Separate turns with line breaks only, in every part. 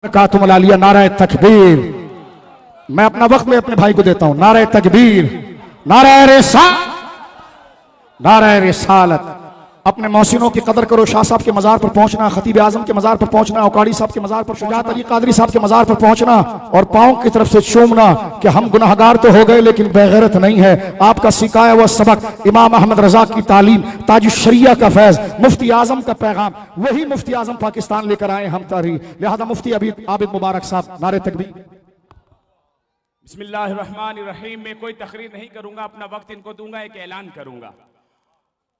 कातुमलालिया नाराए तकबीर। मैं अपना वक्त में अपने भाई को देता हूं। नाराए तकबीर, नाराए नाराए रिसालत। अपने मौसिनों की कदर करो। शाह साहब के मजार पर पहुंचना, खतीब आजम के मजार पर पहुंचना, औकाड़ी साहब के मजार पर, शुजात अली कादरी साहब के मजार पर पहुंचना और पांव की तरफ से चूमना कि हम गुनाहगार तो हो गए लेकिन बेगैरत नहीं है। आपका सिखाया हुआ सबक, इमाम अहमद रजा की तालीम, ताज शरिया का फैज, मुफ्ती आजम का पैगाम, वही मुफ्ती आजम पाकिस्तान लेकर आए हम तारीख। लिहाजा मुफ्ती आबिद मुबारक साहब, नारे तकबीर।
बिस्मिल्लाहिर्रहमानिर्रहीम। मैं कोई तकरीर नहीं करूंगा, अपना वक्त इनको दूंगा, एक ऐलान करूंगा।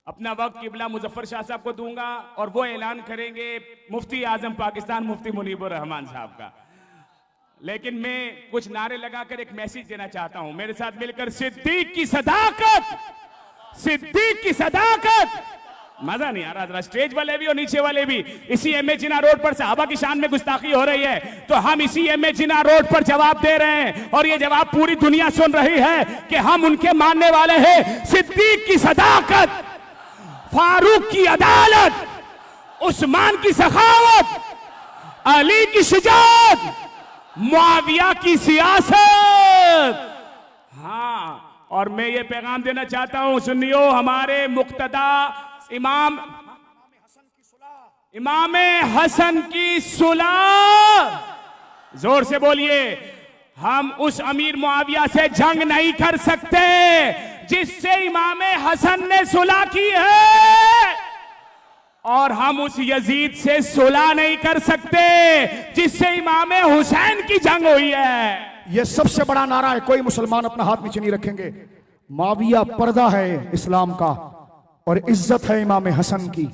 अपना वक्त किबला मुजफ्फर शाह साहब को दूंगा और वो ऐलान करेंगे मुफ्ती आजम पाकिस्तान मुफ्ती मुनीबुर रहमान साहब का। लेकिन मैं कुछ नारे लगाकर एक मैसेज देना चाहता हूं। मेरे साथ मिलकर सिद्दीक की सदाकत, सिद्दीक की सदाकत। मजा नहीं आ रहा, जरा स्टेज वाले भी और नीचे वाले भी। इसी एमए जिना रोड पर सहाबा की शान में गुस्ताखी हो रही है, तो हम इसी एमए जिना रोड पर जवाब दे रहे हैं और ये जवाब पूरी दुनिया सुन रही है कि हम उनके मानने वाले हैं। सिद्दीक की सदाकत, फारूक की अदालत, उस्मान की सखावत, अली की शुजाअत, मुआविया की सियासत। हाँ, और मैं ये पैगाम देना चाहता हूं, सुनियो, हमारे मुक्तदा इमाम हसन की सुलह, जोर से बोलिए, हम उस अमीर मुआविया से जंग नहीं कर सकते जिससे इमाम हसन ने सुलह की है, और हम उस यजीद से सुलह नहीं कर सकते जिससे इमाम हुसैन की जंग हुई है।
यह सबसे बड़ा नारा है, कोई मुसलमान अपना हाथ नीचे नहीं रखेंगे। मुआविया पर्दा है इस्लाम का और इज्जत है इमाम हसन की,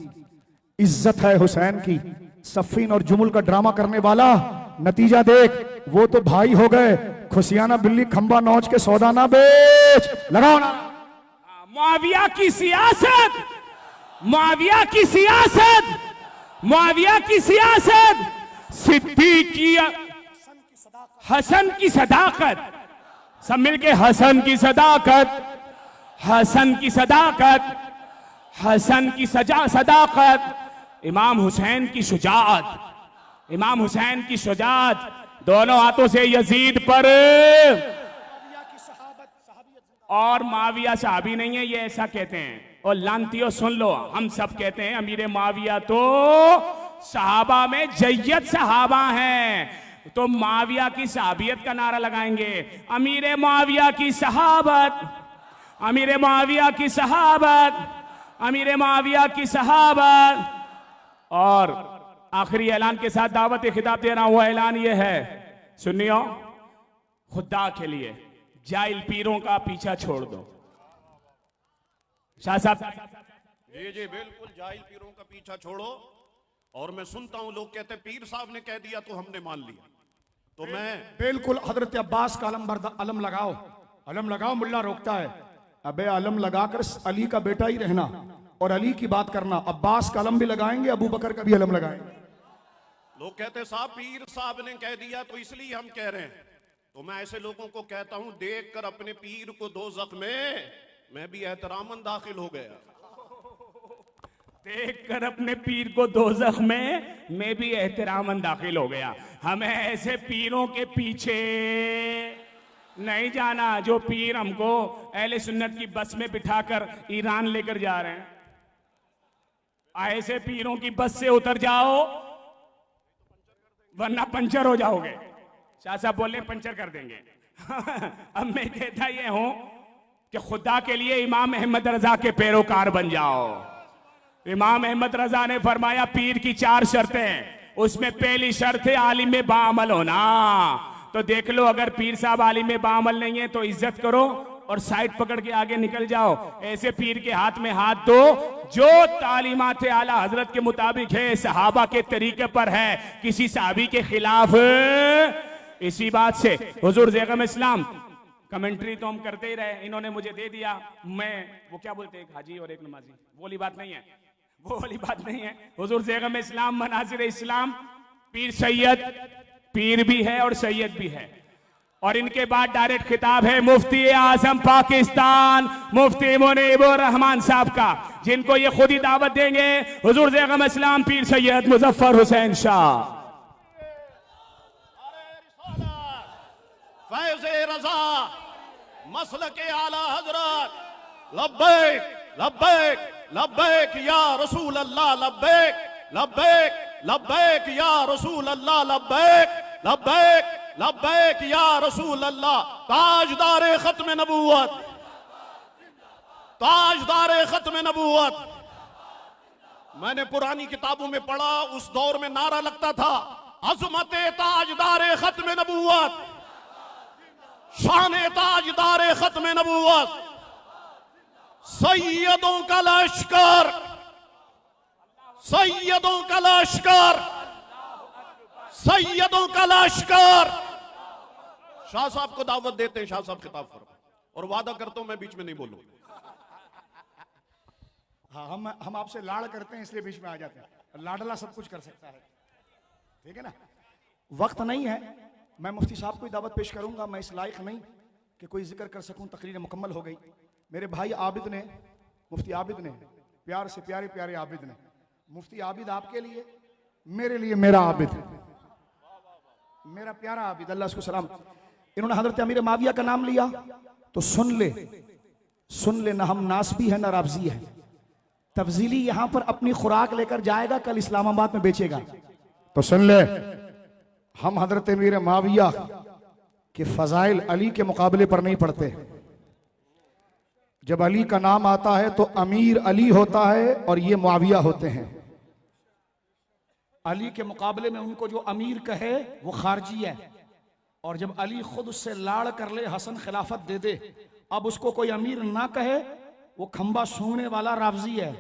इज्जत है हुसैन की। सफीन और जुमुल का ड्रामा करने वाला, नतीजा देख, वो तो भाई हो गए, खुशियाना बिल्ली खंबा नौच के सौदा ना बेच। लगाओ ना।
मुआविया की सियासत, मुआविया की सियासत, मुआविया की सियासत, सिद्दीक की हसन की सदाकत। सब मिलके हसन की सदाकत, हसन की सदाकत, हसन की सदाकत, इमाम हुसैन की शुजाअत, इमाम हुसैन की शुजाअत। दोनों हाथों से यजीद पर, और माविया सहाबी नहीं है, ये ऐसा कहते हैं। और लानतियों सुन लो, हम सब कहते हैं अमीर माविया तो सहाबा में जय्यद सहाबा हैं, तो माविया की सहाबियत का नारा लगाएंगे। अमीर माविया की सहाबत, अमीर माविया की सहाबत, अमीर माविया की सहाबत। और आखिरी ऐलान के साथ दावत खिताब दे रहा हूं। वो ऐलान ये है, सुनियो, खुदा के लिए जाहिल पीरों का पीछा छोड़ दो। शाह साहब।
जी जी बिल्कुल, जाहिल पीरों का पीछा छोड़ो। और मैं सुनता हूं लोग कहते हैं पीर साहब ने कह दिया तो हमने मान लिया, तो मैं
बिल्कुल हजरत अब्बास का अलम लगाओ, अलम लगाओ। मुल्ला रोकता है, अबे अलम लगाकर अली का बेटा ही रहना और अली की बात करना। अब्बास का अलम भी लगाएंगे, अबू बकर का भी अलम लगाएंगे।
लोग कहते साहब पीर साहब ने कह दिया तो इसलिए हम कह रहे हैं, तो मैं ऐसे लोगों को कहता हूं, देखकर अपने पीर को दोज़ख में मैं भी एहतरामन दाखिल हो गया।
देखकर अपने पीर को दोज़ख में मैं भी एहतरामन दाखिल हो गया। हमें ऐसे पीरों के पीछे नहीं जाना जो पीर हमको अहले सुन्नत की बस में बिठाकर ईरान लेकर जा रहे हैं। ऐसे पीरों की बस से उतर जाओ वरना पंचर हो जाओगे। शाह साहब बोले पंचर कर देंगे। अब मैं कहता ये हूं कि खुदा के लिए इमाम अहमद रजा के पैरोकार बन जाओ। इमाम अहमद रजा ने फरमाया पीर की 4 शर्तें, उसमें पहली शर्त है आलिम बाअमल होना। तो देख लो, अगर पीर साहब आलिम बाअमल नहीं है तो इज्जत करो और साइड पकड़ के आगे निकल जाओ। ऐसे पीर के हाथ में हाथ दो जो तालीमात आला हजरत के मुताबिक है, सहाबा के तरीके पर है, किसी सहाबी के खिलाफ। इसी बात से हुजूर ज़ैगम इस्लाम, कमेंट्री तो हम करते ही रहे, इन्होंने मुझे दे दिया, मैं वो क्या बोलते हैं, एक हाजी और एक नमाजी, वो वाली बात नहीं है, वो वाली बात नहीं है। हुजूर ज़ैगम इस्लाम, मनाजिर इस्लाम, पीर सैयद, पीर भी है और सैयद भी है। और इनके बाद डायरेक्ट खिताब है मुफ्ती आजम पाकिस्तान मुफ्ती मुनीबुर रहमान साहब का, जिनको ये खुद ही दावत देंगे। हुजूर ज़ैगम इस्लाम पीर सैयद मुजफ्फर हुसैन शाह।
फैज़ रजा मसल के आला हजरत लब्बैक लब्बैक लब्बैक या रसूल अल्लाह लब्बैक लब्बैक लब्बैक या रसूल अल्लाह लब्बैक लब्बैक लब्बैक या रसूल अल्लाह। ताजदार खत्म नबूवत, ताजदार खत्म नबूवत। मैंने पुरानी किताबों में पढ़ा, उस दौर में नारा लगता था अज़मत ताजदार खत्म नबूवत, शान ताजदार खत्म नबूवत, सैयदों का लश्कर, सैयदों का लश्कर, सैयदों का लश्कर। शाह साहब को दावत देते हैं, शाह साहब खिताब फरमाएं, और वादा करता हूं मैं बीच में नहीं बोलूंगा।
हाँ, हम आपसे लाड़ करते हैं इसलिए बीच में आ जाते हैं। लाडला सब कुछ कर सकता है, ठीक है ना। वक्त नहीं है, मैं मुफ्ती साहब को ही दावत पेश करूंगा। मैं इस लायक नहीं कि कोई जिक्र कर सकूं, तकरीर मुकम्मल हो गई। मेरे भाई आबिद ने, मुफ्ती आबिद ने, प्यार से प्यारे प्यारे आबिद ने, मुफ्ती आबिद आपके लिए, मेरे लिए मेरा आबिद, मेरा प्यारा आबिद, अल्लाह उसको सलाम। इन्होंने हजरत अमीर माविया का नाम लिया तो सुन ले, ना हम नासबी है ना रावजी है। तफजीली यहां पर अपनी खुराक लेकर जाएगा, कल इस्लामाबाद में बेचेगा। तो सुन ले, हम हजरत अमीर माविया के फजाइल अली के मुकाबले पर नहीं पढ़ते। जब अली का नाम आता है तो अमीर अली होता है और ये मुआविया होते हैं। अली के मुकाबले में उनको जो अमीर कहे वो खारजी है, और जब अली खुद उससे लाड़ कर ले, हसन खिलाफत दे दे, अब उसको कोई अमीर ना कहे, वो खंबा सूंघने वाला रावजी है।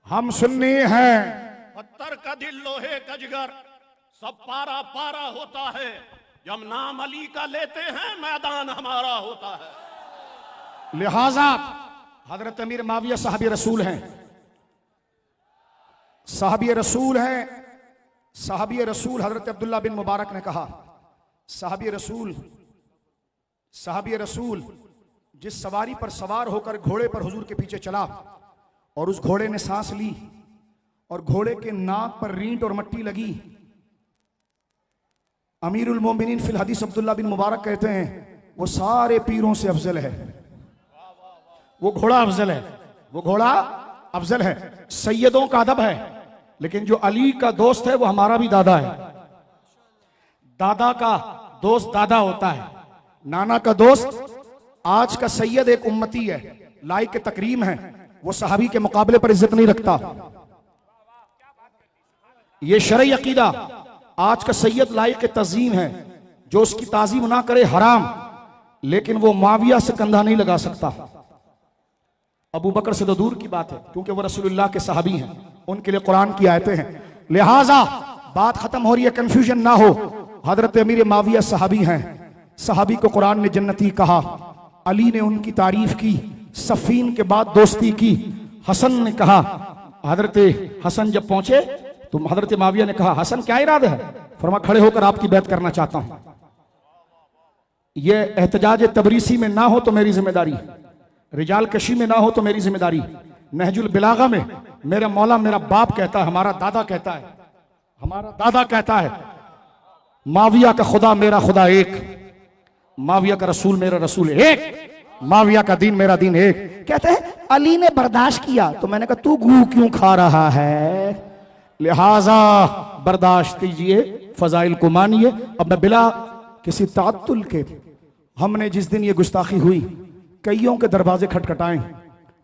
हम सुन्नी हैं,
पत्थर का दिल लोहे का जिगर, सब पारा पारा होता है। जब नाम अली का लेते हैं मैदान हमारा होता है।
लिहाजा हजरत अमीर माविया साहबी रसूल हैं, साहबी रसूल हैं। साहबी रसूल हजरत अब्दुल्ला बिन मुबारक ने कहा, साहबी रसूल जिस सवारी पर सवार होकर घोड़े पर हुजूर के पीछे चला और उस घोड़े ने सांस ली और घोड़े के नाक पर रींट और मट्टी लगी, अमीरुल मोमिनीन फिल हदीस अब्दुल्ला बिन मुबारक कहते हैं वो सारे पीरों से अफजल है। वो घोड़ा अफजल है, वो घोड़ा अफजल है। सैयदों का अदब है, लेकिन जो अली का दोस्त है वो हमारा भी दादा है। दादा का दोस्त दादा होता है, नाना का दोस्त। आज का सैयद एक उम्मती है, लायक के तकरीम है, वो सहाबी के मुकाबले पर इज्जत नहीं रखता। ये शरई अकीदा। आज का सैयद लायक के तज़ीम है, जो उसकी ताजीम ना करे हराम, लेकिन वो माविया से कंधा नहीं लगा सकता। अबू बकर से तो दूर की बात है, क्योंकि वो रसूलुल्लाह के सहाबी हैं, उनके लिए कुरान की आयतें हैं। लिहाजा बात खत्म हो रही है, कंफ्यूजन ना हो। हजरत अमीर माविया सहाबी हैं, सहाबी को कुरान ने जन्नती कहा। अली ने उनकी तारीफ की, सफीन के बाद दोस्ती की। हसन ने कहा, हजरत हसन जब पहुंचे तो हजरत माविया ने कहा, हसन क्या इरादा है? फरमा, खड़े होकर आपकी बैत करना चाहता हूं। यह एहतजाज तबरीसी में ना हो तो मेरी जिम्मेदारी, रिजाल कशी में ना हो तो मेरी जिम्मेदारी। नहजुल बिलागा में मेरा मौला मेरा बाप कहता है, हमारा दादा कहता है, हमारा दादा कहता है, माविया का खुदा मेरा खुदा एक, माविया का रसूल मेरा रसूल एक, माविया का दीन मेरा दीन एक। कहते हैं अली ने बर्दाश्त किया, तो मैंने कहा तू गू क्यों खा रहा है? लिहाजा बर्दाश्त कीजिए, फजाइल को मानिए। अब मैं बिला किसी तात्तुल के, हमने जिस दिन ये गुस्ताखी हुई, कईयों के दरवाजे खटखटाए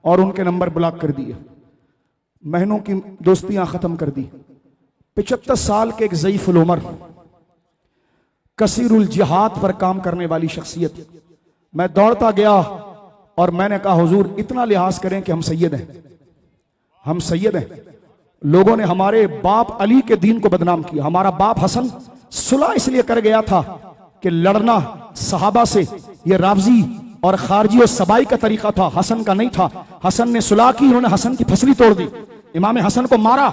और उनके नंबर ब्लॉक कर दिए, महीनों की दोस्तियां खत्म कर दी। 75 साल के एक ज़ईफुल उमर, कसीरुल जिहाद पर काम करने वाली शख्सियत, मैं दौड़ता गया और मैंने कहा हुजूर इतना लिहाज करें कि हम सैयद हैं, हम सैयद हैं। लोगों ने हमारे बाप अली के दीन को बदनाम किया। हमारा बाप हसन सुलह इसलिए कर गया था कि लड़ना सहाबा से ये रावजी और खारजी और सबाई का तरीका था, हसन का नहीं था। हसन ने सुलह की, उन्होंने हसन की फसली तोड़ दी, इमाम हसन को मारा।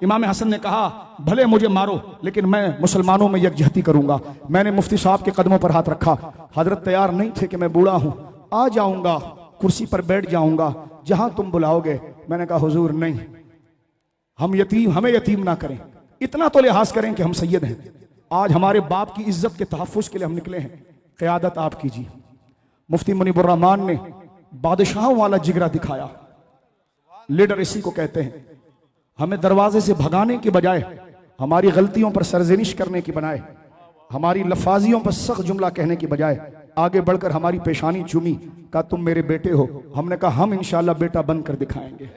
इमाम हसन ने कहा भले मुझे मारो, लेकिन मैं मुसलमानों में यकजहती करूंगा। मैंने मुफ्ती साहब के कदमों पर हाथ रखा। हजरत तैयार नहीं थे कि मैं बूढ़ा हूं, आ जाऊंगा, कुर्सी पर बैठ जाऊंगा जहां तुम बुलाओगे। मैंने कहा हुजूर नहीं, हम यतीम, हमें यतीम ना करें, इतना तो लिहाज करें कि हम सैयद हैं। आज हमारे बाप की इज्जत के तहफ्फुज के लिए हम निकले हैं। क़यादत आप कीजिए। मुफ्ती मुनीबुर रहमान ने बादशाहों वाला जिगरा दिखाया। लीडर इसी को कहते हैं। हमें दरवाजे से भगाने के बजाय, हमारी गलतियों पर सरजनिश करने की बनाए, हमारी लफाजियों पर सख्त जुमला कहने की बजाय आगे बढ़कर हमारी पेशानी चूमी, कहा तुम मेरे बेटे हो। हमने कहा हम इंशाअल्लाह बेटा बनकर दिखाएंगे।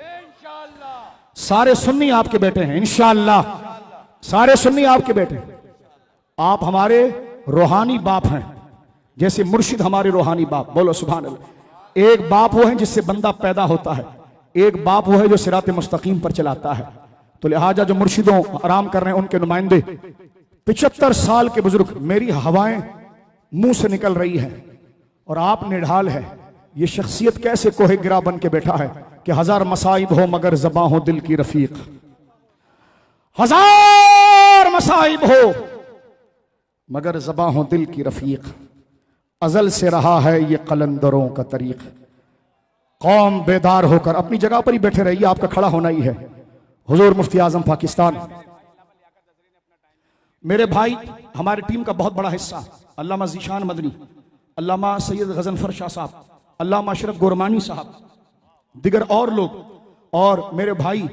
सारे सुन्नी आपके बेटे हैं इंशाअल्लाह, सारे सुन्नी आपके बेटे हैं। आप हमारे रूहानी बाप हैं, जैसे मुर्शिद हमारे रूहानी बाप। बोलो सुभान अल्लाह। एक बाप वो है जिससे बंदा पैदा होता है, एक बाप वो है जो सिरात मुस्तकीम पर चलाता है। तो लिहाजा जो मुर्शिदों आराम कर रहे हैं उनके नुमाइंदे, 75 साल के बुजुर्ग, मेरी हवाएं मुंह से निकल रही है और आप निढाल है। ये शख्सियत कैसे कोहे गिरा बन के बैठा है कि हजार मसाइब हो मगर ज़बां हो दिल की रफीक। हजार मसाइब हो मगर ज़बां हो दिल की रफीक। अजल से रहा है ये कलंदरों का तरीक। कौम बेदार होकर अपनी जगह पर ही बैठे रहिए, आपका खड़ा होना ही है। हुजूर मुफ्ती आजम पाकिस्तान, मेरे भाई, हमारी टीम का बहुत बड़ा हिस्सा अल्लामा ज़ीशान मदनी, अल्लामा सैयद गज़नफर शाह साहब, अल्लामा अशरफ गोरमानी साहब, दिगर और लोग, और मेरे भाई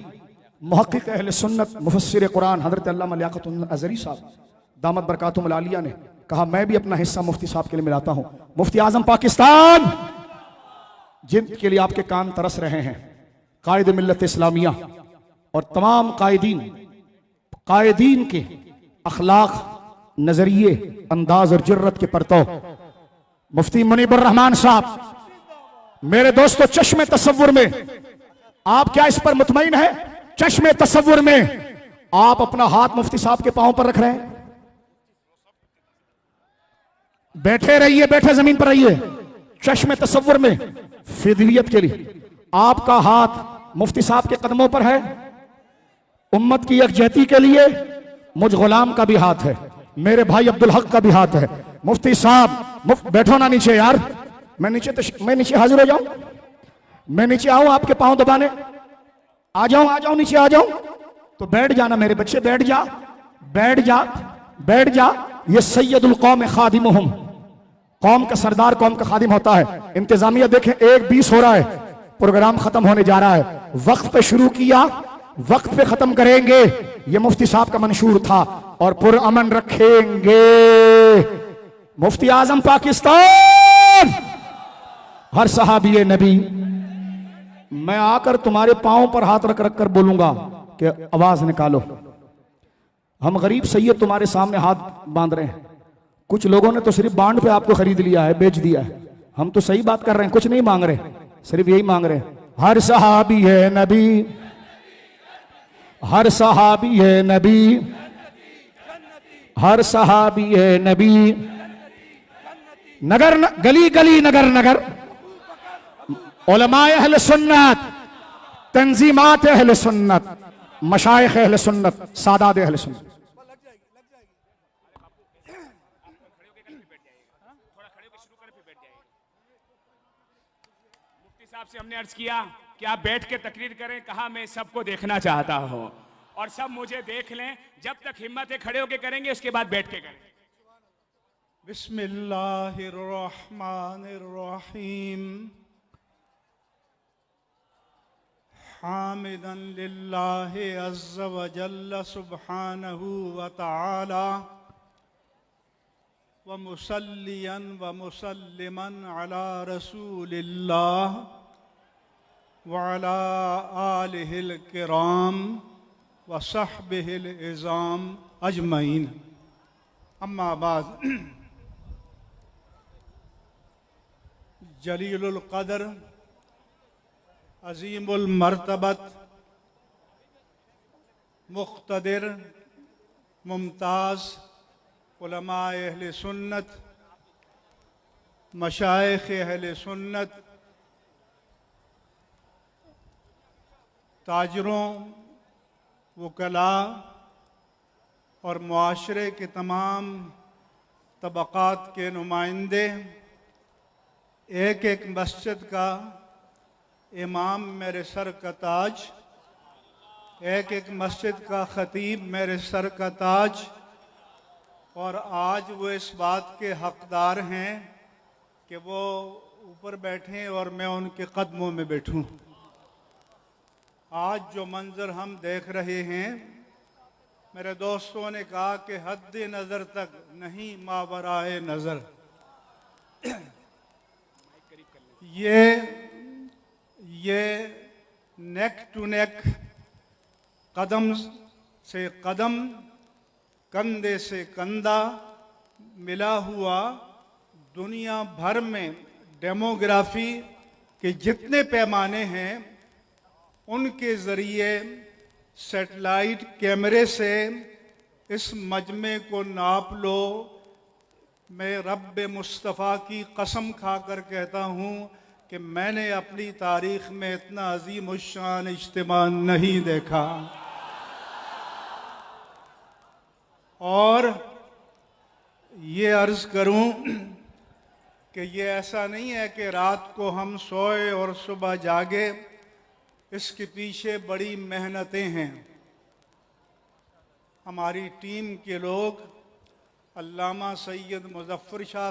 मुहक्किक अहले सुन्नत मुफस्सिर कुरान हज़रत अल्लामा लियाक़तुल अज़हरी साहब दामत बरकातुहुल आलिया ने कहा मैं भी अपना हिस्सा मुफ्ती साहब के लिए मिलाता हूं। मुफ्ती आजम पाकिस्तान, जिनके लिए आपके कान तरस रहे हैं, कायद मिल्लत इस्लामिया और तमाम कायदीन के अखलाक, नजरिए, अंदाज और जुर्रत के परतौ मुफ्ती मुनीबुर रहमान साहब। मेरे दोस्तों, चश्मे तसव्वुर में आप क्या इस पर मुतमईन है? चश्मे तसव्वुर में आप अपना हाथ मुफ्ती साहब के पांव पर रख रहे हैं। बैठे रहिए, बैठे जमीन पर रहिए। चश्मे तसव्वुर में फिदवियत के लिए आपका हाथ मुफ्ती साहब के कदमों पर है। उम्मत की यकजहती के लिए मुझ गुलाम का भी हाथ है, मेरे भाई अब्दुल हक का भी हाथ है। मुफ्ती साहब बैठो ना नीचे यार, मैं नीचे हाजिर हो जाऊं, मैं नीचे आऊं आपके पांव दबाने, आ जाऊं नीचे आ जाऊं। तो बैठ जाना मेरे बच्चे, बैठ जा बैठ जा बैठ जा। ये सैयदुल कौम खादिमुहुम, कौम का सरदार कौम का खादिम होता है। इंतजामिया देखें 1:20 हो रहा है, प्रोग्राम खत्म होने जा रहा है। वक्त पे शुरू किया, वक्त पे खत्म करेंगे, ये मुफ्ती साहब का मंशूर था, और पुरअमन रखेंगे। मुफ्ती आजम पाकिस्तान, हर सहाबी नबी, मैं आकर तुम्हारे पांव पर हाथ रख रख कर बोलूंगा कि आवाज निकालो। हम गरीब सैयद तुम्हारे सामने हाथ बांध रहे हैं। कुछ लोगों ने तो सिर्फ बांड पे आपको खरीद लिया है, बेच दिया है। हम तो सही बात कर रहे हैं, कुछ नहीं मांग रहे, सिर्फ यही मांग रहे हैं, हर सहाबी है नबी, हर सहाबी है नबी, हर सहाबी है नबी। नगर गली गली नगर नगर उलमाए अहले सुन्नत, तंजीमात अहले सुन्नत, मशाइख अहले सुन्नत, सादात अहले सुन्नत।
मुफ्ती साहब से हमने अर्ज किया कि आप बैठ के तकरीर करें, कहा मैं सबको देखना चाहता हूं और सब मुझे देख लें। जब तक हिम्मत है खड़े होके करेंगे, उसके बाद बैठ के करेंगे।
बिस्मिल्लाहिर्रहमानिर्रहीम। हामिदन लिल्लाहि अज़्ज़ व जल्ल सुब्हानहु व तआला व मुसल्लियन व मुसल्लिमन अला रसूलिल्लाह व अला आलिहिल किराम व सहबिहिल इज़ाम अजमईन। अम्मा बाद, जलीलुल क़द्र, अज़ीमुल मर्तबत, मुक़्तदिर, मुमताज़ उलमाए अहले सुन्नत, मशाइख़ अहले सुन्नत, ताजरों, वकला और मुआशरे के तमाम तबक़ात के नुमाइंदे, एक एक मस्जिद का इमाम मेरे सर का ताज, एक एक मस्जिद का ख़तीब मेरे सर का ताज, और आज वो इस बात के हकदार हैं कि वो ऊपर बैठें और मैं उनके कदमों में बैठूं। आज जो मंजर हम देख रहे हैं, मेरे दोस्तों ने कहा कि हद नज़र तक नहीं मावराए नज़र। ये नेक टू नेक, कदम से कदम, कंधे से कंधा मिला हुआ दुनिया भर में डेमोग्राफी के जितने पैमाने हैं उनके ज़रिए सैटेलाइट कैमरे से इस मजमे को नाप लो। मैं रब्बे मुस्तफ़ा की कसम खाकर कहता हूँ कि मैंने अपनी तारीख़ में इतना अजीम उश्शान इज्तिमा नहीं देखा। और ये अर्ज़ करूँ कि ये ऐसा नहीं है कि रात को हम सोए और सुबह जागे, इसके पीछे बड़ी मेहनतें हैं। हमारी टीम के लोग अल्लामा सैयद मुज़फ़्फ़र शाह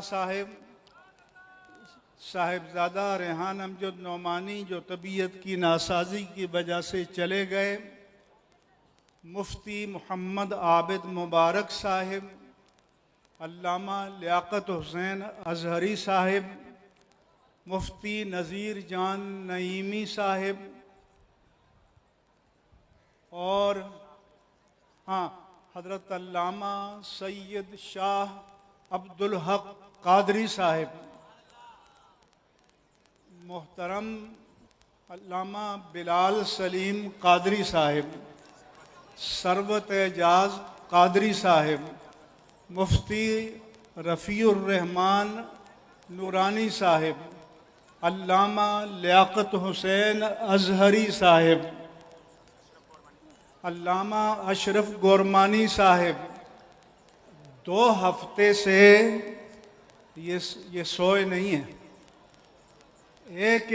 साहिबज़ादा रेहान अमजद नौमानी जो तबीयत की नासाजी की वजह से चले गए, मुफ्ती मोहम्मद आबिद मुबारक साहिब, अल्लामा लियाकत हुसैन अज़हरी साहिब, मुफ्ती नज़ीर जान नईमी साहिब, और हज़रत अल्लामा सैयद शाह अब्दुल हक कादरी साहिब, मोहतरम अल्लामा बिलाल सलीम कादरी साहिब, सरवत एजाज कादरी साहिब, मुफ्ती रफ़ीउर रहमान नूरानी साहिब, अल्लामा लियाकत हुसैन अज़हरी साहिब, अल्लामा अशरफ गोरमानी साहिब 2 हफ्ते से ये सोए नहीं हैं। एक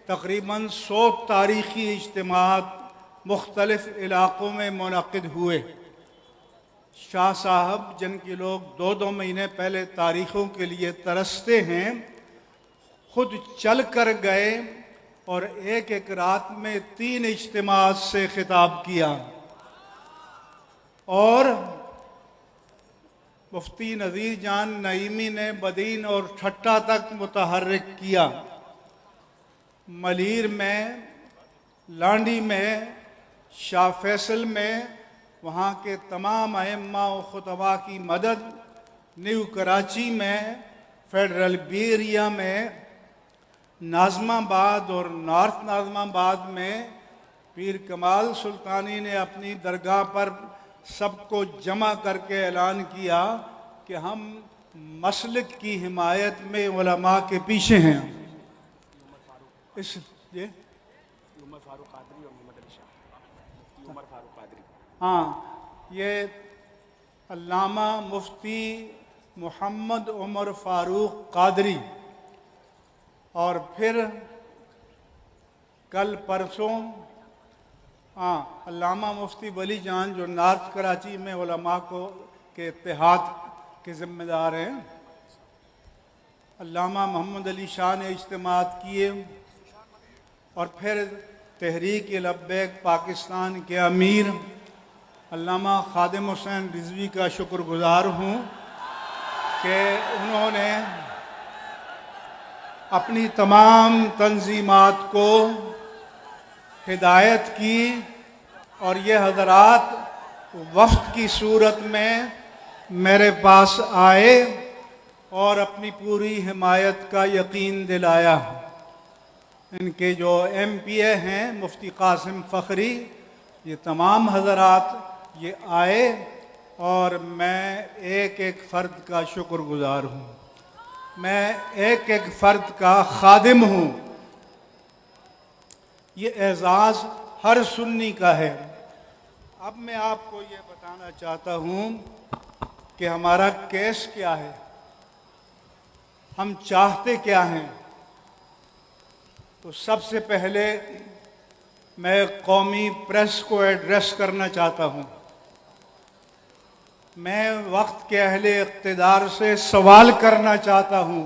तकरीबन 100 तारीख़ी इज्तिमात मुख्तलिफ़ इलाक़ों में मुनक़िद हुए। शाह साहब जिनके लोग 2-2 महीने पहले तारीख़ों के लिए तरसते हैं, खुद चल कर गए और एक रात में 3 इज्तिमात से खिताब किया। और मुफ्ती नज़ीर जान नईमी ने बदीन और ठट्टा तक मुतहर्रिक किया। मलीर में, लांडी में, शाह फैसल में वहाँ के तमाम अइम्मा व खुतबा की मदद, न्यू कराची में, फेडरल बी एरिया में, नाज़माबाद और नॉर्थ नाज़माबाद में पीर कमाल सुल्तानी ने अपनी दरगाह पर सबको जमा करके ऐलान किया कि हम मसलक की हिमायत में उलमा के पीछे हैं। ये अल्लामा मुफ्ती मोहम्मद उमर फ़ारूक कादरी, और फिर कल परसों अल्लामा मुफ्ती वली जान जो नॉर्थ कराची में उलमा को के इत्तेहाद के ज़िम्मेदार हैं, अल्लामा मोहम्मद अली शाह ने इज्तिमात किए। और फिर तहरीक लब्बैक पाकिस्तान के अमीर अल्लामा खादिम हुसैन रिजवी का शुक्रगुज़ार हूँ कि उन्होंने अपनी तमाम तंजीमात को हिदायत की और ये हज़रात वफ़द की सूरत में मेरे पास आए और अपनी पूरी हिमायत का यकीन दिलाया। इनके जो MPA हैं मुफ्ती कासिम फ़खरी, ये तमाम हज़रात ये आए और मैं एक एक फ़र्द का शुक्रगुज़ार हूँ। मैं एक एक फ़र्द का खादिम हूँ। ये एज़ाज़ हर सुन्नी का है। अब मैं आपको ये बताना चाहता हूँ कि हमारा केस क्या है, हम चाहते क्या हैं। तो सबसे पहले मैं कौमी प्रेस को एड्रेस करना चाहता हूँ। मैं वक्त के अहले इक़्तिदार से सवाल करना चाहता हूँ,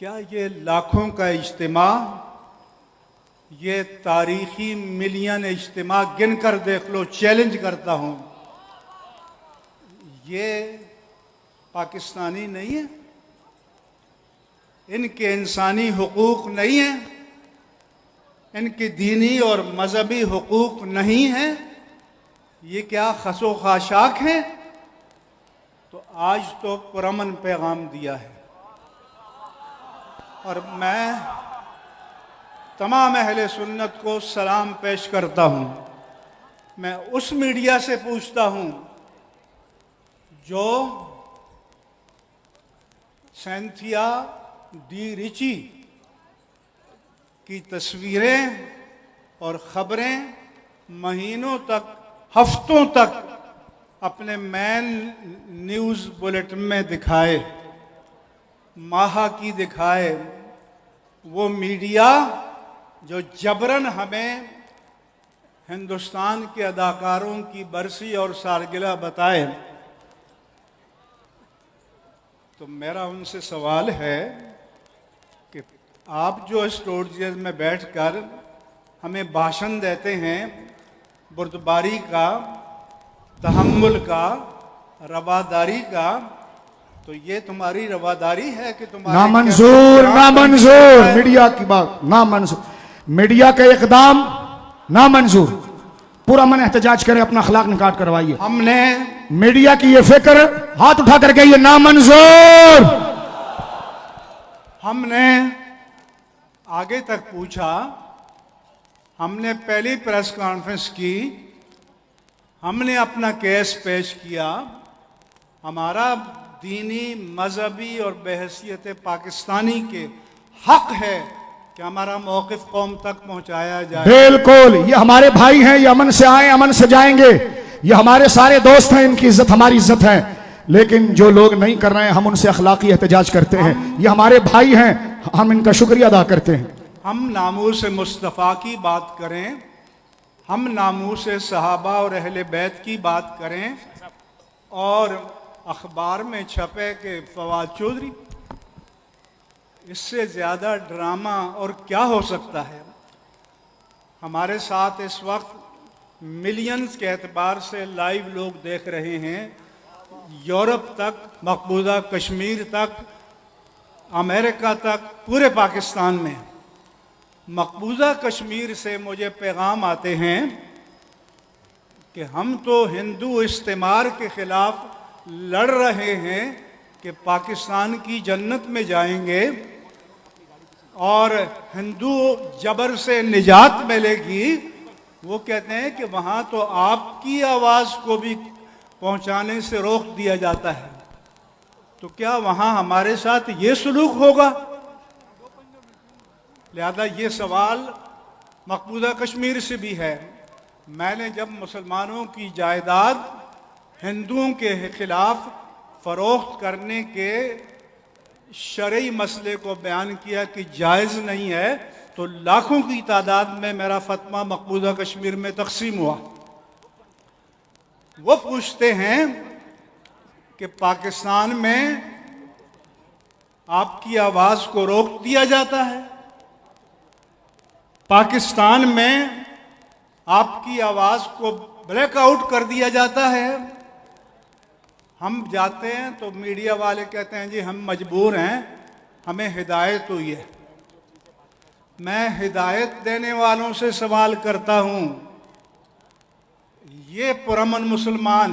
क्या ये लाखों का इज्तिमा, ये तारीखी मिलियन इज्तिमा गिन कर देख लो, चैलेंज करता हूँ, ये पाकिस्तानी नहीं है? इनके इंसानी हुकूक नहीं है? इनके दीनी और मजहबी हुकूक नहीं है? ये क्या खसो खाशाक है? तो आज तो पुरअमन पैगाम दिया है और मैं तमाम अहले सुन्नत को सलाम पेश करता हूँ। मैं उस मीडिया से पूछता हूँ जो सेंथिया डी रिची की तस्वीरें और ख़बरें महीनों तक, हफ्तों तक अपने मेन न्यूज़ बुलेटिन में दिखाए, माहा की दिखाए, वो मीडिया जो जबरन हमें हिंदुस्तान के अदाकारों की बरसी और सालगिरह बताए। तो मेरा उनसे सवाल है कि आप जो स्टूडियोज में बैठकर हमें भाषण देते हैं बुर्दबारी का, तहम्मुल का, रवादारी का, तो ये तुम्हारी रवादारी है कि तुम्हारी
नामंजूर, नामंजूर, मीडिया की बात नामंजूर, मीडिया का इकदाम नामंजूर। पूरा मन एहतजाज करे, अपना अखलाक निकाट करवाइए।
हमने
मीडिया की ये फिक्र हाथ उठा करके ये नामंजूर।
हमने आगे तक पूछा, हमने पहली प्रेस कॉन्फ्रेंस की, हमने अपना केस पेश किया। हमारा दीनी, मजहबी और बहैसियत पाकिस्तानी के हक है कि हमारा मौक़िफ़ कौम तक पहुंचाया जाए।
बिल्कुल, ये हमारे भाई हैं, ये अमन से आए अमन से जाएंगे, ये हमारे सारे दोस्त हैं, इनकी इज्जत हमारी इज्जत है। लेकिन जो लोग नहीं कर रहे हैं, हम उनसे अखलाकी एहतजाज करते हैं। ये हमारे भाई हैं, हम इनका शुक्रिया अदा करते हैं।
हम नामूस मुस्तफ़ा की बात करें, हम नामूस सहाबा और अहले बैत की बात करें, और अखबार में छपे कि फवाद चौधरी, इससे ज़्यादा ड्रामा और क्या हो सकता है। हमारे साथ इस वक्त मिलियंस के एतबार से लाइव लोग देख रहे हैं, यूरोप तक, मकबूजा कश्मीर तक, अमेरिका तक, पूरे पाकिस्तान में। मकबूजा कश्मीर से मुझे पैगाम आते हैं कि हम तो हिंदू इस्तेमार के ख़िलाफ़ लड़ रहे हैं कि पाकिस्तान की जन्नत में जाएंगे और हिंदू जबर से निजात मिलेगी। वो कहते हैं कि वहाँ तो आपकी आवाज़ को भी पहुँचाने से रोक दिया जाता है। तो क्या वहाँ हमारे साथ ये सलूक होगा? लिहाजा ये सवाल मकबूजा कश्मीर से भी है। मैंने जब मुसलमानों की जायदाद हिंदुओं के खिलाफ फ़रोख्त करने के शरई मसले को बयान किया कि जायज़ नहीं है, तो लाखों की तादाद में मेरा फतवा मकबूजा कश्मीर में तकसीम हुआ। वो पूछते हैं कि पाकिस्तान में आपकी आवाज़ को रोक दिया जाता है, पाकिस्तान में आपकी आवाज़ को ब्लैकआउट कर दिया जाता है। हम जाते हैं तो मीडिया वाले कहते हैं जी हम मजबूर हैं, हमें हिदायत हुई है। मैं हिदायत देने वालों से सवाल करता हूँ, ये पुरअमन मुसलमान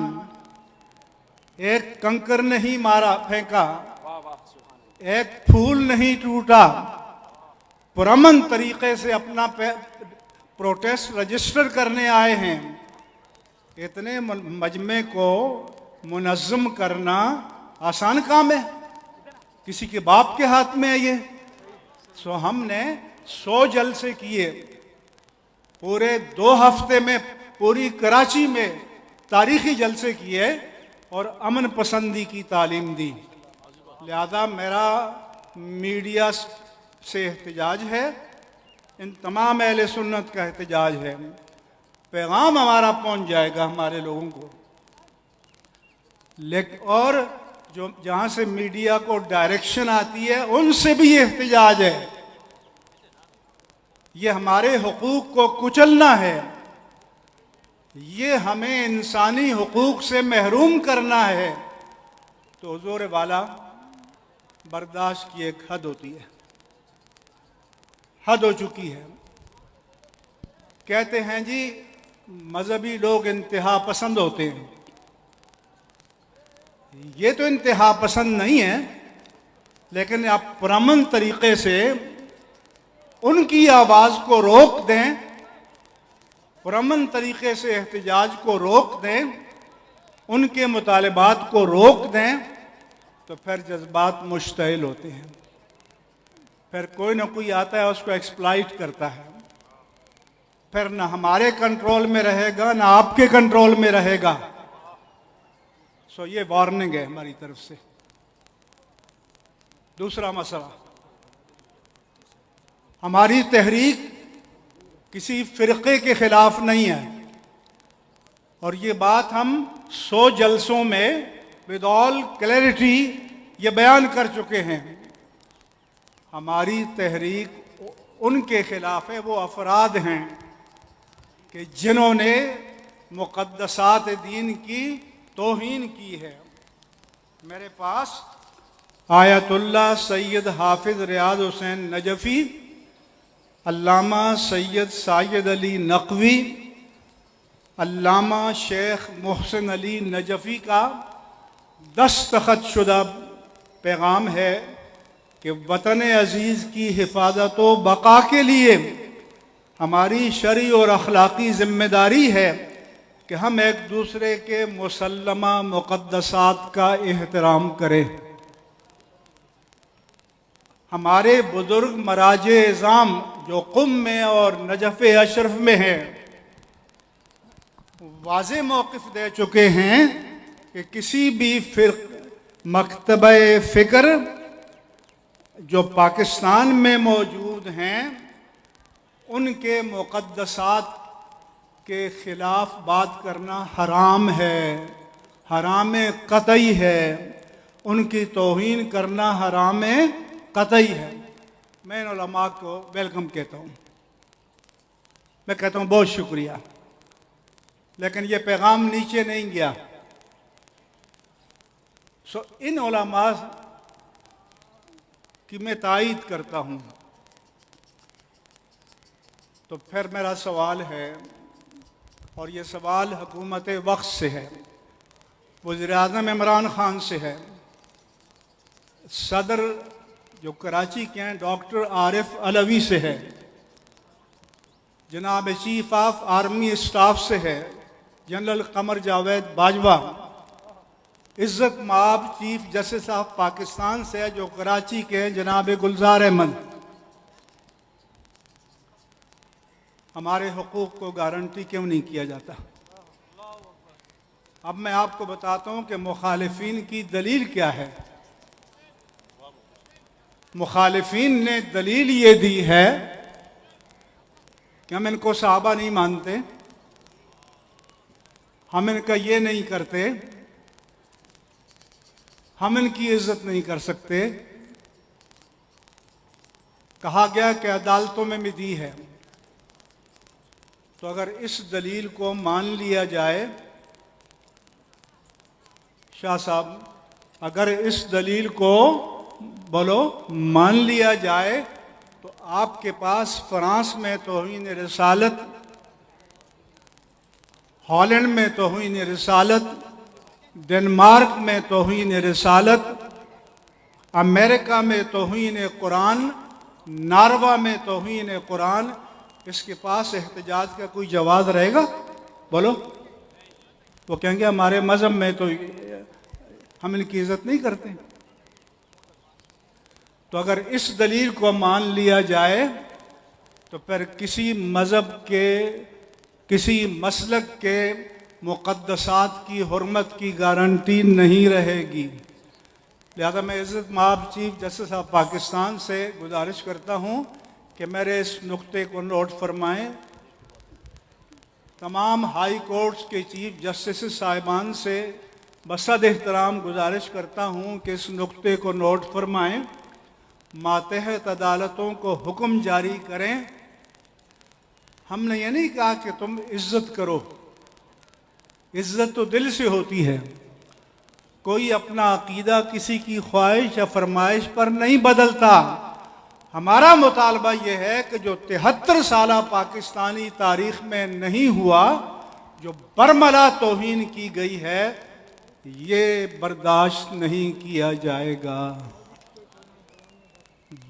एक कंकर नहीं मारा फेंका, एक फूल नहीं टूटा, पुरअमन तरीके से अपना प्रोटेस्ट रजिस्टर करने आए हैं। इतने मजमे को मुनज़्ज़म करना आसान काम है? किसी के बाप के हाथ में है ये? सो हमने 100 जलसे किए, पूरे 2 हफ्ते में पूरी कराची में तारीखी जलसे किए और अमन पसंदी की तालीम दी। लिहाजा मेरा मीडिया से एहतजाज है, इन तमाम अहले सुन्नत का एहतजाज है। पैगाम हमारा पहुंच जाएगा हमारे लोगों को लेकिन और जो जहाँ से मीडिया को डायरेक्शन आती है उनसे भी ये एहतजाज है। ये हमारे हुकूक को कुचलना है, ये हमें इंसानी हुकूक से महरूम करना है। तो हुजूर वाला बर्दाश्त की एक हद होती है, हद हो चुकी है। कहते हैं जी मजहबी लोग इंतहा पसंद होते हैं, ये तो इंतहा पसंद नहीं है, लेकिन आप पुरअमन तरीके से उनकी आवाज़ को रोक दें, पुरअमन तरीके से एहतजाज को रोक दें, उनके मुतालबात को रोक दें, तो फिर जज्बात मुश्तइल होते हैं। फिर कोई ना कोई आता है उसको एक्सप्लॉइट करता है, फिर ना हमारे कंट्रोल में रहेगा ना आपके कंट्रोल में रहेगा। सो ये वार्निंग है हमारी तरफ से। दूसरा मसला, हमारी तहरीक किसी फ़िरक़े के ख़िलाफ़ नहीं है, और ये बात हम 100 जलसों में विद ऑल क्लैरिटी ये बयान कर चुके हैं। हमारी तहरीक उनके ख़िलाफ़ है, वो अफराद हैं कि जिन्होंने मुक़द्दसात दीन की तौहीन की है। मेरे पास आयतुल्लाह सैयद हाफिज़ रियाद हुसैन नजफ़ी, अल्लामा सैयद सायद अली नकवी, अल्लामा शेख मोहसिन अली नजफ़ी का दस्तखत शुदा पैगाम है कि वतन अज़ीज़ की हिफाजत व बका के लिए हमारी शरई और अखलाक़ी ज़िम्मेदारी है कि हम एक दूसरे के मुसल्लमा मुक़द्दसात का एहतराम करें। हमारे बुजुर्ग मराजे इज़ाम जो क़ुम में और नजफ़ अशरफ में हैं, वाज़े मौक़िफ़ दे चुके हैं कि किसी भी मकतबा फ़िक्र जो पाकिस्तान में मौजूद हैं उनके मुक़द्दसात के ख़िलाफ़ बात करना हराम है, हराम क़तई है, उनकी तौहीन करना हराम क़तई है। मैं इन उलमा को वेलकम कहता हूँ, मैं कहता हूँ बहुत शुक्रिया, लेकिन ये पैगाम नीचे नहीं गया। सो इन उलमा की मैं तायीद करता हूँ। तो फिर मेरा सवाल है, और ये सवाल हुकूमत वक्त से है, वज़ीर-ए-आज़म इमरान खान से है, सदर जो कराची के हैं डॉक्टर आरिफ अलवी से है, जनाब चीफ ऑफ आर्मी स्टाफ से है जनरल कमर जावेद बाजवा, इज़्ज़त माब चीफ जस्टिस ऑफ पाकिस्तान से है जो कराची के हैं जनाब गुलजार अहमद। हमारे हुकूक को गारंटी क्यों नहीं किया जाता? अब मैं आपको बताता हूं कि मुखालिफिन की दलील क्या है। मुखालिफिन ने दलील ये दी है कि हम इनको सहाबा नहीं मानते, हम इनका ये नहीं करते, हम इनकी इज्जत नहीं कर सकते। कहा गया कि अदालतों में भी दी है। तो अगर इस दलील को मान लिया जाए, शाह साहब, अगर इस दलील को बोलो मान लिया जाए, तो आपके पास फ्रांस में तौहीन रिसालत, हॉलैंड में तौहीन रिसालत, डेनमार्क में तौहीन रिसालत, अमेरिका में तौहीन कुरान, नार्वा में तौहीन कुरान, इसके पास एहतजाज का कोई जवाब रहेगा? बोलो। वो कहेंगे हमारे मज़हब में तो हम इनकी इज़्ज़त नहीं करते। तो अगर इस दलील को मान लिया जाए तो फिर किसी मज़हब के, किसी मसलक के मुक़द्दसात की हुर्मत की गारंटी नहीं रहेगी। लिहाजा मैं इज़्ज़त माब चीफ जस्टिस ऑफ पाकिस्तान से गुजारिश करता हूँ कि मेरे इस नुक्ते को नोट फरमाएं। तमाम हाई कोर्ट्स के चीफ जस्टिस साहिबान से बसद एहतराम गुजारिश करता हूँ कि इस नुक्ते को नोट फरमाएं। मातहत अदालतों को हुक्म जारी करें। हमने ये नहीं कहा कि तुम इज्जत करो, इज्जत तो दिल से होती है। कोई अपना अकीदा किसी की ख्वाहिश या फरमाइश पर नहीं बदलता। हमारा मुतालबा यह है कि जो 73 साल पाकिस्तानी तारीख में नहीं हुआ, जो बरमला तौहीन की गई है, ये बर्दाश्त नहीं किया जाएगा।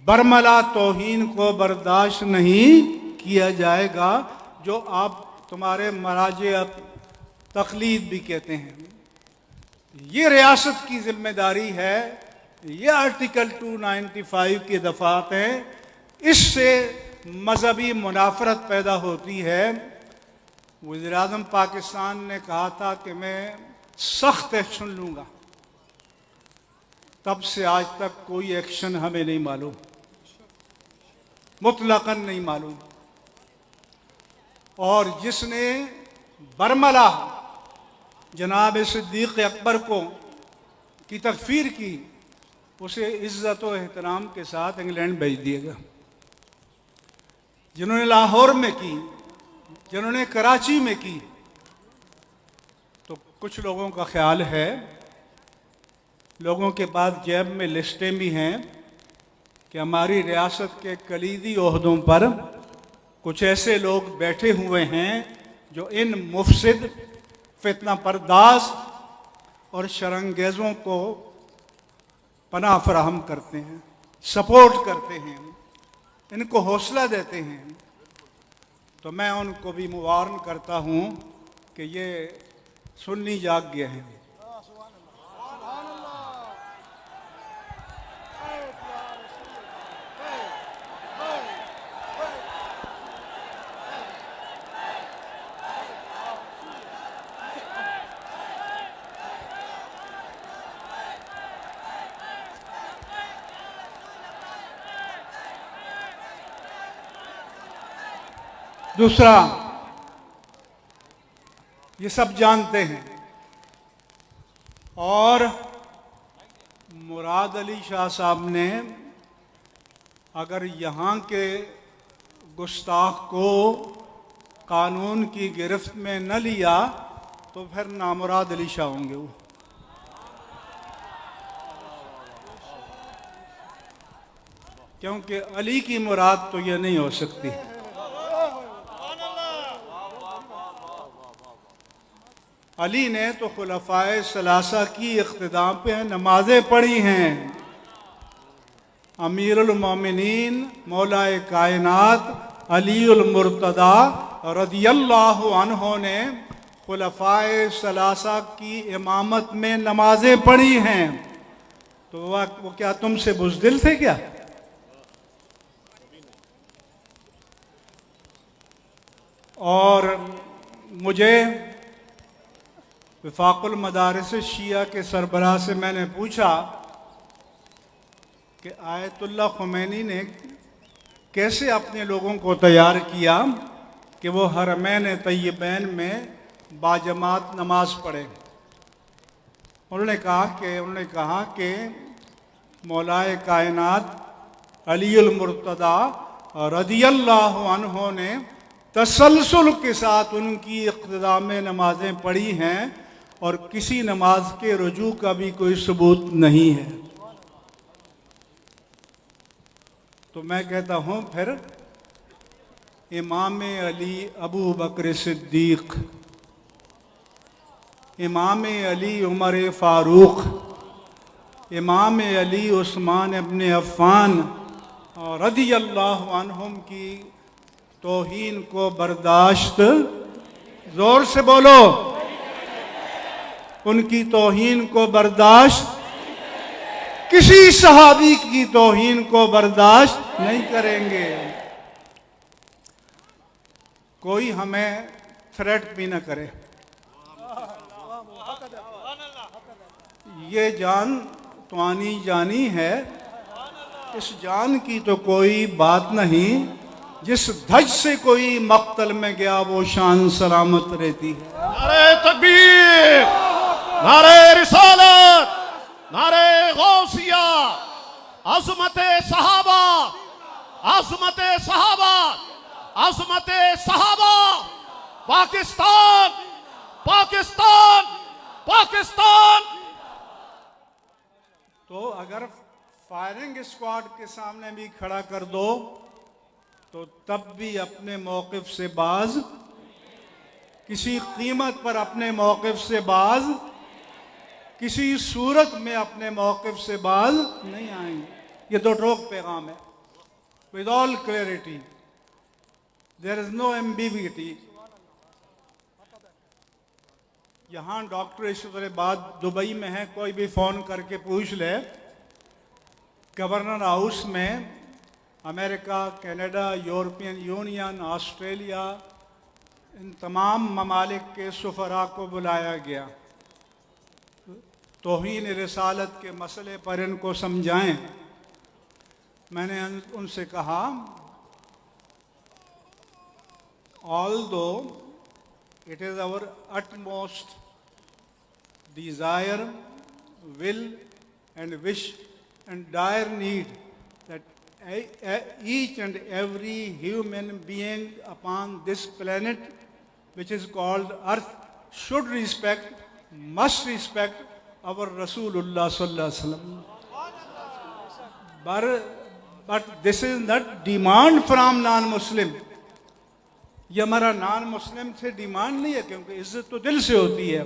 बरमला तौहीन को बर्दाश्त नहीं किया जाएगा, जो आप तुम्हारे मराजे तकलीद भी कहते हैं। ये रियासत की जिम्मेदारी है। ये आर्टिकल 295 की दफात हैं। इससे मजहबी मुनाफरत पैदा होती है। वज़ीर-ए-आज़म पाकिस्तान ने कहा था कि मैं सख्त एक्शन लूँगा, तब से आज तक कोई एक्शन हमें नहीं मालूम, मुतलकन नहीं मालूम। और जिसने बरमला जनाब सिद्दीक अकबर को की तकफीर की, उसे इज्जत और एहतराम के साथ इंग्लैंड भेज दिया गया। जिन्होंने लाहौर में की, जिन्होंने कराची में की, तो कुछ लोगों का ख्याल है, लोगों के पास जेब में लिस्टें भी हैं कि हमारी रियासत के कलीदी ओहदों पर कुछ ऐसे लोग बैठे हुए हैं जो इन मुफसिद, फितना परदास और शरंगेज़ों को पनाह फराहम करते हैं, सपोर्ट करते हैं, इनको हौसला देते हैं। तो मैं उनको भी मुबारक करता हूँ कि ये सुन्नी जाग गए हैं। दूसरा, ये सब जानते हैं, और मुराद अली शाह साहब ने अगर यहाँ के गुस्ताख को कानून की गिरफ्त में न लिया तो फिर नामुराद अली शाह होंगे वो। क्योंकि अली की मुराद तो ये नहीं हो सकती। अली ने तो खुलफाए सलासा की इख्तिदा पे नमाजें पढ़ी हैं। अमीरुल मोमिनीन मौलाए कायनात अलीउल मुर्तदा रदियल्लाहु अन्हु ने खुलफाए सलासा की इमामत में नमाजें पढ़ी हैं। तो वो क्या तुमसे बुज़दिल थे क्या? और मुझे वफाकुल मदारिस शिया के सरबराह से मैंने पूछा कि आयतुल्लाह खुमैनी ने कैसे अपने लोगों को तैयार किया कि वो हरमैन तय्यबैन में बाजमात नमाज पढ़े। उन्होंने कहा कि मौलाए कायनात अलीउल मुर्तदा रदियल्लाहु अन्हु ने तसलसल के साथ उनकी इक़्तिदा में नमाजें पढ़ी हैं और किसी नमाज के रुजू का भी कोई सबूत नहीं है। तो मैं कहता हूँ फिर इमाम अली अबू बकर सिद्दीक, इमाम अली उमर फारूक, इमाम अली उस्मान इब्न अफ़्फ़ान रदियल्लाहु अन्हुम की तौहीन को बर्दाश्त, जोर से बोलो, उनकी तौहीन को बर्दाश्त, किसी सहाबी की तौहीन को बर्दाश्त नहीं करेंगे। कोई हमें थ्रेट भी न करे। ये जान तुआनी जानी है, इस जान की तो कोई बात नहीं। जिस धज से कोई मक्तल में गया वो शान सलामत रहती है।
नारे तकबीर, नारे रिसालत, नारे गौसिया, अज़मत सहाबा, अज़मत सहाबा, अज़मत सहाबा। पाकिस्तान, पाकिस्तान, पाकिस्तान।
तो अगर फायरिंग स्क्वाड के सामने भी खड़ा कर दो तो तब भी अपने मौक़िफ़ से बाज, किसी कीमत पर अपने मौक़िफ़ से बाज, किसी सूरत में अपने मौक़िफ़ से बाज नहीं आएंगे। ये दो टोक पैगाम है, with all clarity, there is no ambiguity. यहाँ डॉक्टर इश्क़-ए-बाद दुबई में है, कोई भी फ़ोन करके पूछ ले, गवर्नर हाउस में America, Canada, European Union, Australia, इन तमाम ममालिक के सुफरा को बुलाया गया। तौहीन रिसालत के मसले पर इनको समझाएं। मैंने उनसे कहा, although it is our utmost desire, will and wish and dire need that each and every human being upon this planet, which is called Earth, should respect, must respect our Rasulullah sallallahu alaihi wasallam. But this is not demand from non-Muslim. ये हमारा non-Muslim से demand नहीं है, क्योंकि इज्जत तो दिल से होती है।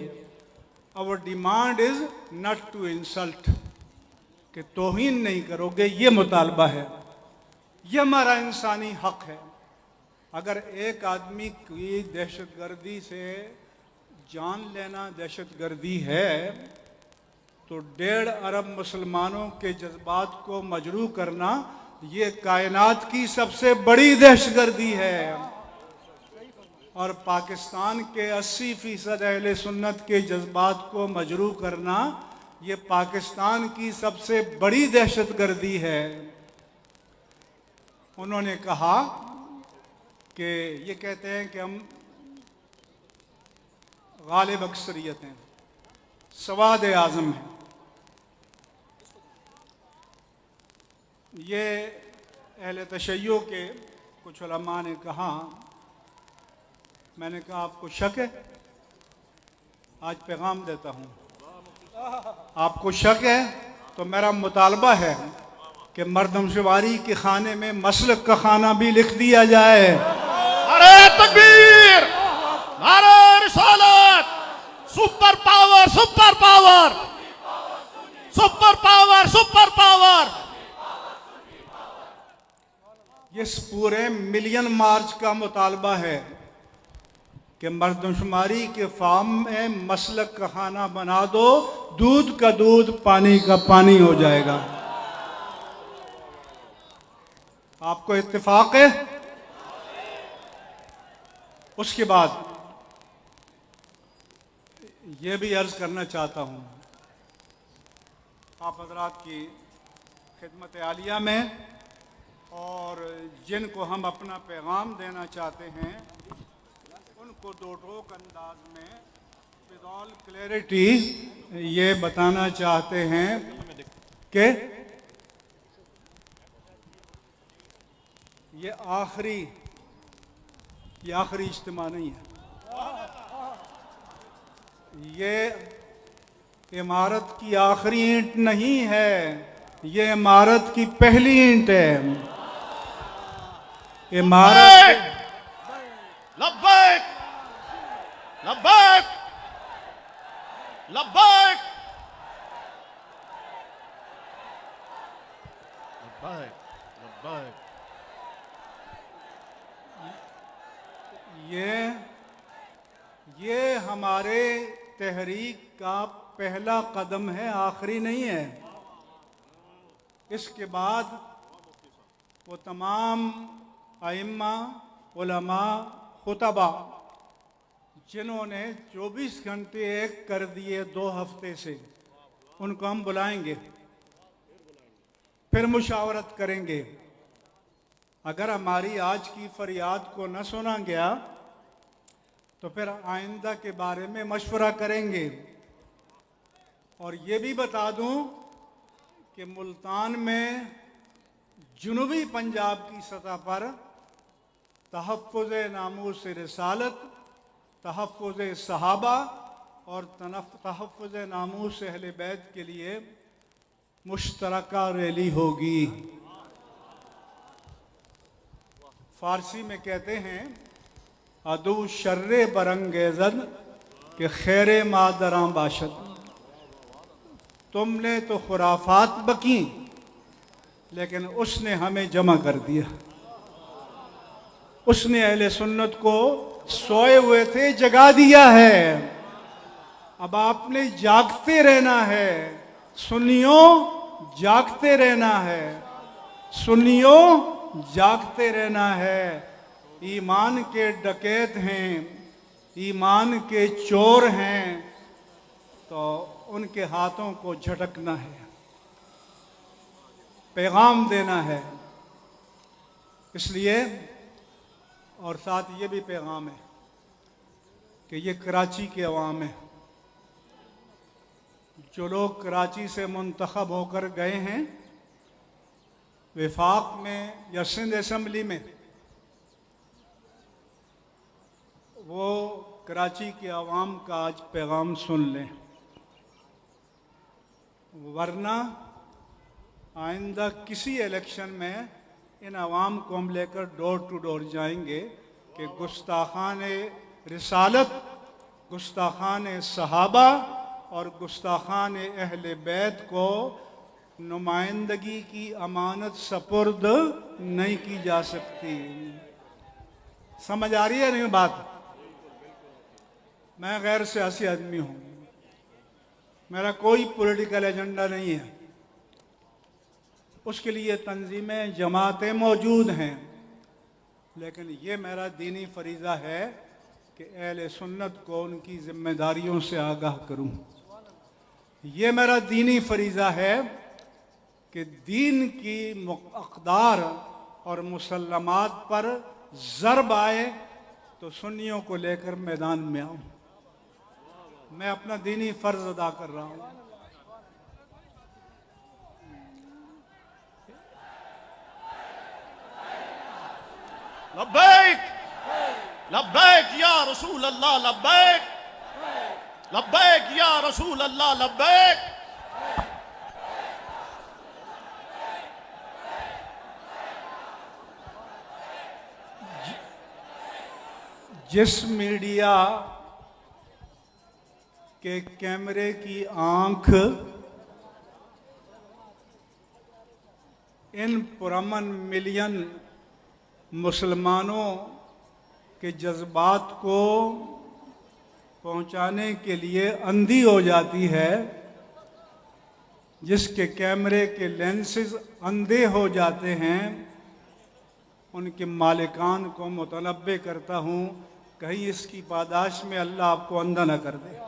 Our demand is not to insult, कि तौहीन नहीं करोगे, ये मुतालबा है। ये हमारा इंसानी हक है। अगर एक आदमी की दहशतगर्दी से जान लेना दहशतगर्दी है, तो 1.5 अरब मुसलमानों के जज्बात को मजरूह करना ये कायनात की सबसे बड़ी दहशतगर्दी है। और पाकिस्तान के 80% अहले सुन्नत के जज्बात को मजरूह करना ये पाकिस्तान की सबसे बड़ी दहशतगर्दी है। उन्होंने कहा कि ये कहते हैं कि हम गालिब अक्सरियत हैं, सवाद आज़म हैं। ये अहले तशय्यो के कुछ उलमा ने कहा। मैंने कहा, आपको शक है? आज पैगाम देता हूँ, आपको शक है तो मेरा मुतालबा है कि मर्दमशुमारी के खाने में मसलक का खाना भी लिख दिया जाए।
नारे तकबीर, नारे रिसालत, super power, super power, super power, super power.
ये पूरे मिलियन मार्च का मुतालबा है कि मर्दमशुमारी के फार्म में मसलक का खाना बना दो, दूध का दूध, पानी का पानी हो जाएगा। आपको इत्तेफाक है? उसके बाद ये भी अर्ज करना चाहता हूँ, आप हजरात की खिदमत आलिया में, और जिनको हम अपना पैगाम देना चाहते हैं उनको दो टोक अंदाज में विद ऑल क्लैरिटी ये बताना चाहते हैं कि ये आखिरी इज्तिमा नहीं है। ये इमारत की आखिरी ईंट नहीं है, ये इमारत की पहली ईंट है। इमारत
लब्बैक, लब्बैक, लब्बैक, लब्बैक, लब्बैक।
ये हमारे तहरीक का पहला कदम है, आखिरी नहीं है। इसके बाद वो तमाम आइम्मा, उलमा, खुतबा जिन्होंने 24 घंटे एक कर दिए 2 हफ्ते से, उनको हम बुलाएंगे, फिर मुशावरत करेंगे। अगर हमारी आज की फरियाद को न सुना गया तो फिर आइंदा के बारे में मशवरा करेंगे। और ये भी बता दूं कि मुल्तान में जुनूबी पंजाब की सतह पर तहफ़्फ़ुज़ नामूस रिसालत, तहफ़्फ़ुज़ सहाबा और तहफ़्फ़ुज़ नामूस अहले बैत के लिए मुश्तरका रैली होगी। फारसी में कहते हैं अदू शर्रे बरंगेज़न के खैरे मादरां बाशत। तुमने तो खुराफात बकी लेकिन उसने हमें जमा कर दिया। उसने अहले सुन्नत को सोए हुए थे जगा दिया है। अब आपने जागते रहना है, सुन्नियों जागते रहना है, सुन्नियों जागते रहना है। ईमान के डकैत हैं, ईमान के चोर हैं, तो उनके हाथों को झटकना है, पैगाम देना है। इसलिए और साथ ये भी पैगाम है कि ये कराची के अवाम है। जो लोग कराची से मुंतखब होकर गए हैं विफाक में या सिंध असम्बली में, वो कराची के अवाम का आज पैगाम सुन लें, वरना आइंदा किसी इलेक्शन में इन अवाम को हम लेकर डोर टू डोर जाएंगे कि गुस्ताखान रिसालत, गुस्ताखान सहाबा और गुस्ताखान अहले बैत को नुमाइंदगी की अमानत सपुर्द नहीं की जा सकती। समझ आ रही है नहीं बात? मैं गैर सियासी आदमी हूँ, मेरा कोई पॉलिटिकल एजेंडा नहीं है। उसके लिए तंजीमें जमातें मौजूद हैं, लेकिन ये मेरा दीनी फरीज़ा है कि अहले सुन्नत को उनकी जिम्मेदारियों से आगाह करूं। ये मेरा दीनी फरीज़ा है कि दीन की अक़दार और मुसल्लमात पर ज़र्ब आए तो सुन्नियों को लेकर मैदान में आऊं। मैं अपना दीनी फ़र्ज़ अदा कर रहा हूं।
लब्बैक लब्बैक या रसूल अल्लाह, लब्बैक लब्बैक या रसूल अल्लाह, लब्बैक।
जिस मीडिया के कैमरे की आंख इन पुरअमन मिलियन मुसलमानों के जज्बात को पहुंचाने के लिए अंधी हो जाती है, जिसके कैमरे के लेंसेज अंधे हो जाते हैं, उनके मालिकान को मुतनब्बे करता हूं कहीं इसकी पादाश में अल्लाह आपको अंधा न कर दे।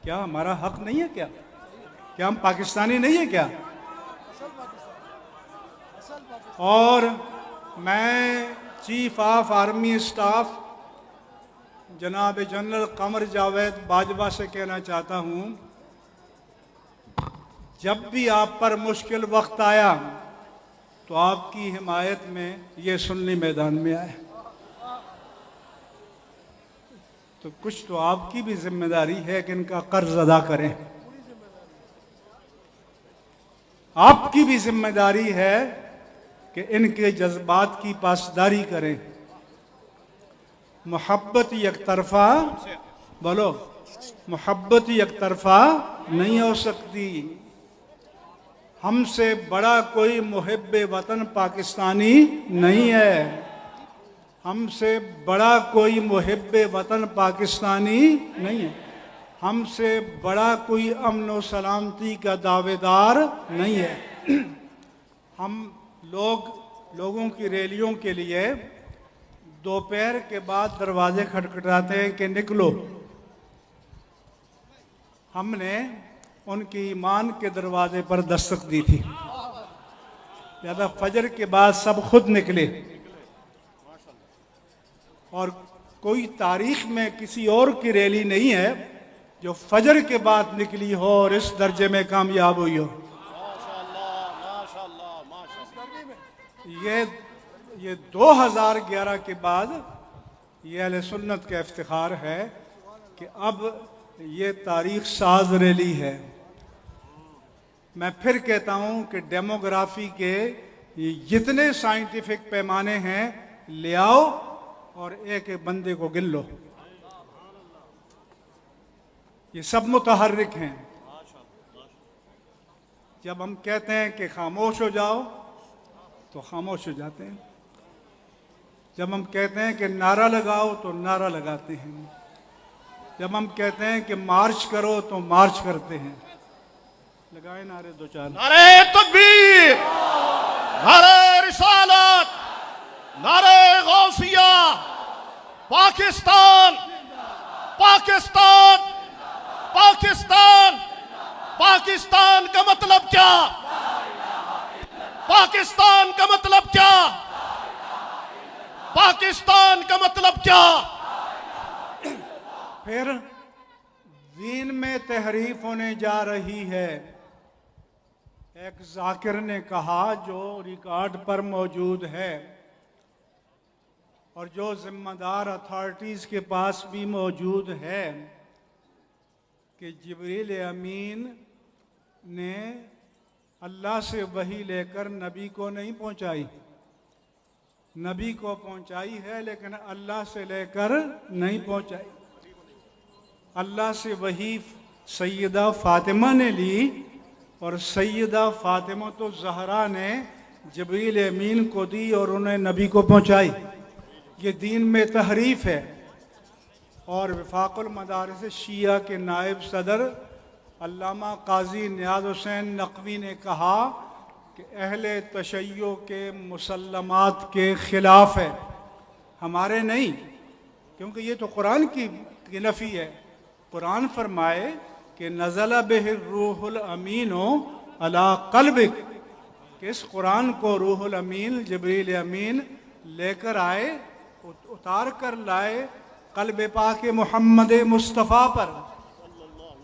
क्या हमारा हक नहीं है? क्या हम पाकिस्तानी नहीं है क्या? और मैं चीफ ऑफ आर्मी स्टाफ जनाब जनरल कमर जावेद बाजवा से कहना चाहता हूं, जब भी आप पर मुश्किल वक्त आया तो आपकी हिमायत में ये सुन्नी मैदान में आए। तो कुछ तो आपकी भी जिम्मेदारी है कि इनका कर्ज अदा करें। आपकी भी जिम्मेदारी है कि इनके जज्बात की पासदारी करें। मोहब्बत यकतरफा, बोलो, मोहब्बत यकतरफा नहीं हो सकती। हमसे बड़ा कोई मुहिब्बे वतन पाकिस्तानी नहीं है। हमसे बड़ा कोई मुहिब्बे वतन पाकिस्तानी नहीं है। हमसे बड़ा कोई अमन व सलामती का दावेदार नहीं है। हम लोगों की रैलियों के लिए दोपहर के बाद दरवाजे खटखटाते हैं कि निकलो। हमने उनके ईमान के दरवाजे पर दस्तक दी थी, लिहाजा फजर के बाद सब खुद निकले। और कोई तारीख में किसी और की रैली नहीं है जो फजर के बाद निकली हो और इस दर्जे में कामयाब हुई हो। ये 2011 के बाद ये अहले सुन्नत का इफ्तिखार है कि अब ये तारीख साज रैली है। मैं फिर कहता हूं कि डेमोग्राफी के ये जितने साइंटिफिक पैमाने हैं ले आओ और एक एक बंदे को गिन लो, ये सब मुतहर्रिक हैं। जब हम कहते हैं कि खामोश हो जाओ तो खामोश हो जाते हैं, जब हम कहते हैं कि नारा लगाओ तो नारा लगाते हैं, जब हम कहते हैं कि मार्च करो तो मार्च करते हैं। लगाए नारे दो चार।
नारे तकबीर, नारे रिसालत, नारे गौसिया, पाकिस्तान, पाकिस्तान, पाकिस्तान, पाकिस्तान का मतलब क्या? पाकिस्तान का मतलब क्या? पाकिस्तान का मतलब क्या?
फिर दीन में तहरीफ होने जा रही है। एक जाकिर ने कहा जो रिकॉर्ड पर मौजूद है और जो जिम्मेदार अथॉरिटीज़ के पास भी मौजूद है कि जिब्रील अमीन ने अल्लाह से वही लेकर नबी को नहीं पहुंचाई, नबी को पहुंचाई है लेकिन अल्लाह से लेकर नहीं पहुंचाई। अल्लाह से वही सैयदा फातिमा ने ली और सैयदा फातिमा तो ज़हरा ने जिब्रील अमीन को दी और उन्हें नबी को पहुंचाई। ये दीन में तहरीफ है। और वफाकुल मदारिस शिया के नायब सदर अल्लामा काजी नियाज़ हुसैन नकवी ने कहा कि अहले तशय्यो के मुसल्लमात के ख़िलाफ़ है, हमारे नहीं, क्योंकि ये तो कुरान की नफ़ी है। कुरान फरमाए कि नज़ला बिहिर रूहुल अमीनो अला क़ल्बिक, कि इस कुरान को रूहुल अमीन जिब्रील अमीन लेकर आए, उतार कर लाए क़ल्ब पाक मोहम्मद मुस्तफ़ा पर।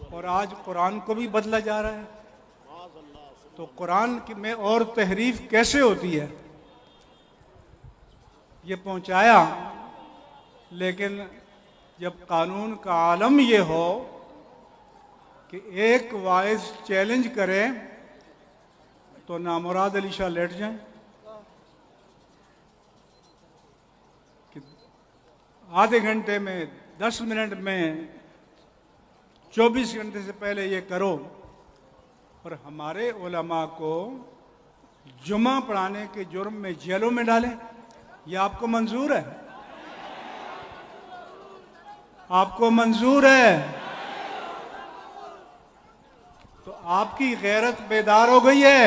और आज कुरान को भी बदला जा रहा है, तो कुरान में और तहरीफ कैसे होती है? ये पहुंचाया, लेकिन जब कानून का आलम ये हो कि एक वाइज चैलेंज करें तो नामुराद अली शाह लेट जाएं, कि आधे घंटे में 10 मिनट में 24 घंटे से पहले ये करो, और हमारे उलमा को जुमा पढ़ाने के जुर्म में जेलों में डालें। ये आपको मंजूर है? आपको मंजूर है? तो आपकी गैरत बेदार हो गई है।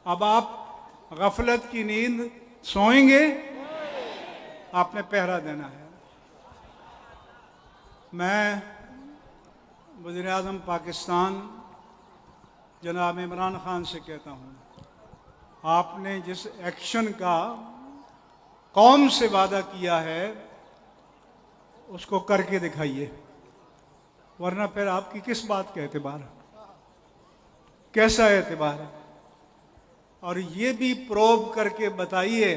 अब आप गफलत की नींद सोएंगे, आपने पहरा देना है। मैं वज़ीर आज़म पाकिस्तान जनाब इमरान खान से कहता हूँ, आपने जिस एक्शन का कौम से वादा किया है उसको करके दिखाइए, वरना फिर आपकी किस बात का एतबार है, कैसा एतबार है? और ये भी प्रोब करके बताइए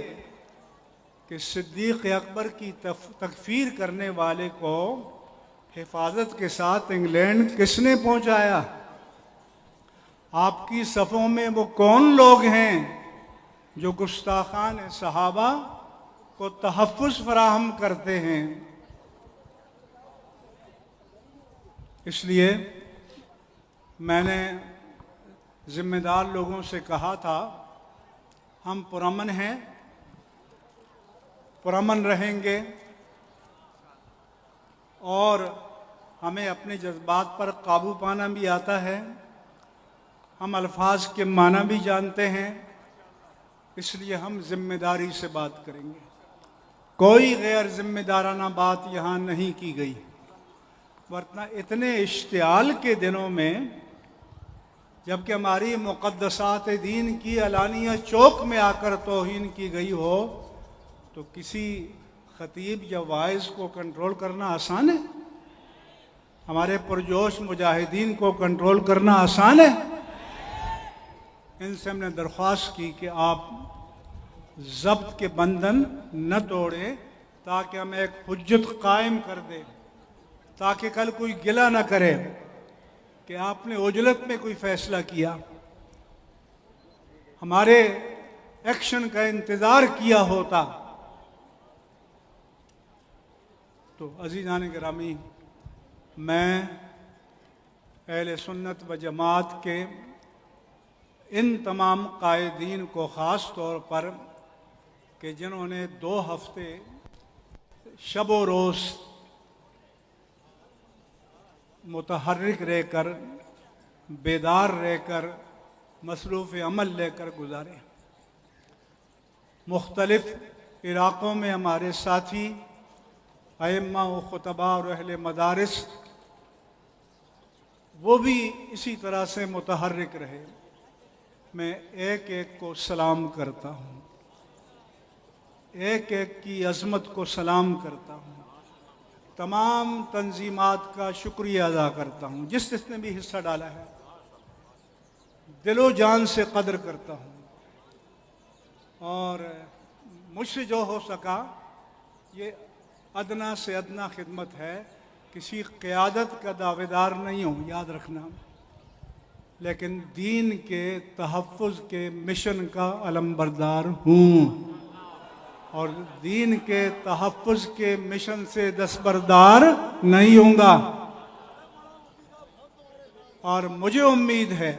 कि सिद्दीक़ अकबर की तकफीर करने वाले को हिफाजत के साथ इंग्लैंड किसने पहुंचाया? आपकी सफ़ों में वो कौन लोग हैं जो गुस्ताखान सहाबा को तहफ़्फ़ुज़ फराहम करते हैं? इसलिए मैंने ज़िम्मेदार लोगों से कहा था, हम पुरअमन हैं, पुरअमन रहेंगे, और हमें अपने जज्बात पर काबू पाना भी आता है, हम अल्फाज के माना भी जानते हैं, इसलिए हम जिम्मेदारी से बात करेंगे। कोई गैर जिम्मेदाराना बात यहाँ नहीं की गई, वरना इतने इश्तियाल के दिनों में जबकि हमारी मुक़द्दसात दीन की अलानिया चौक में आकर तौहीन की गई हो, तो तो किसी खतीब या वाइज को कंट्रोल करना आसान है? हमारे पुरजोश मुजाहिदीन को कंट्रोल करना आसान है? इनसे हमने दरख्वास्त की कि आप ज़ब्त के बंधन न तोड़े, ताकि हम एक हुज्जत कायम कर दें, ताकि कल कोई गिला न करे कि आपने उजलत में कोई फैसला किया, हमारे एक्शन का इंतज़ार किया होता। तो अज़ीज़ान गिरामी, मैं अहले सुन्नत व जमात के इन तमाम कायदीन को ख़ास तौर पर कि जिन्होंने 2 हफ्ते शब व रोज़ मुतहर्रिक रहकर, बेदार रहकर, मसरूफ़ अमल लेकर गुजारे। मुख्तलिफ़ इलाक़ों में हमारे साथी अइम्मा व खुतबा और अहले मदारिस वो भी इसी तरह से मुतहर्रिक रहे। मैं एक एक को सलाम करता हूँ, एक एक की अज़मत को सलाम करता हूँ, तमाम तंजीमात का शुक्रिया अदा करता हूँ जिसने भी हिस्सा डाला है। दिलो जान से कदर करता हूँ और मुझसे जो हो सका, ये अदना से अदना खिदमत है। किसी क़यादत का दावेदार नहीं हूँ, याद रखना, लेकिन दीन के तहफ़्फ़ुज़ के मिशन का अलमबरदार हूँ और दीन के तहफ़्फ़ुज़ के मिशन से दस्तबरदार नहीं होऊंगा। और मुझे उम्मीद है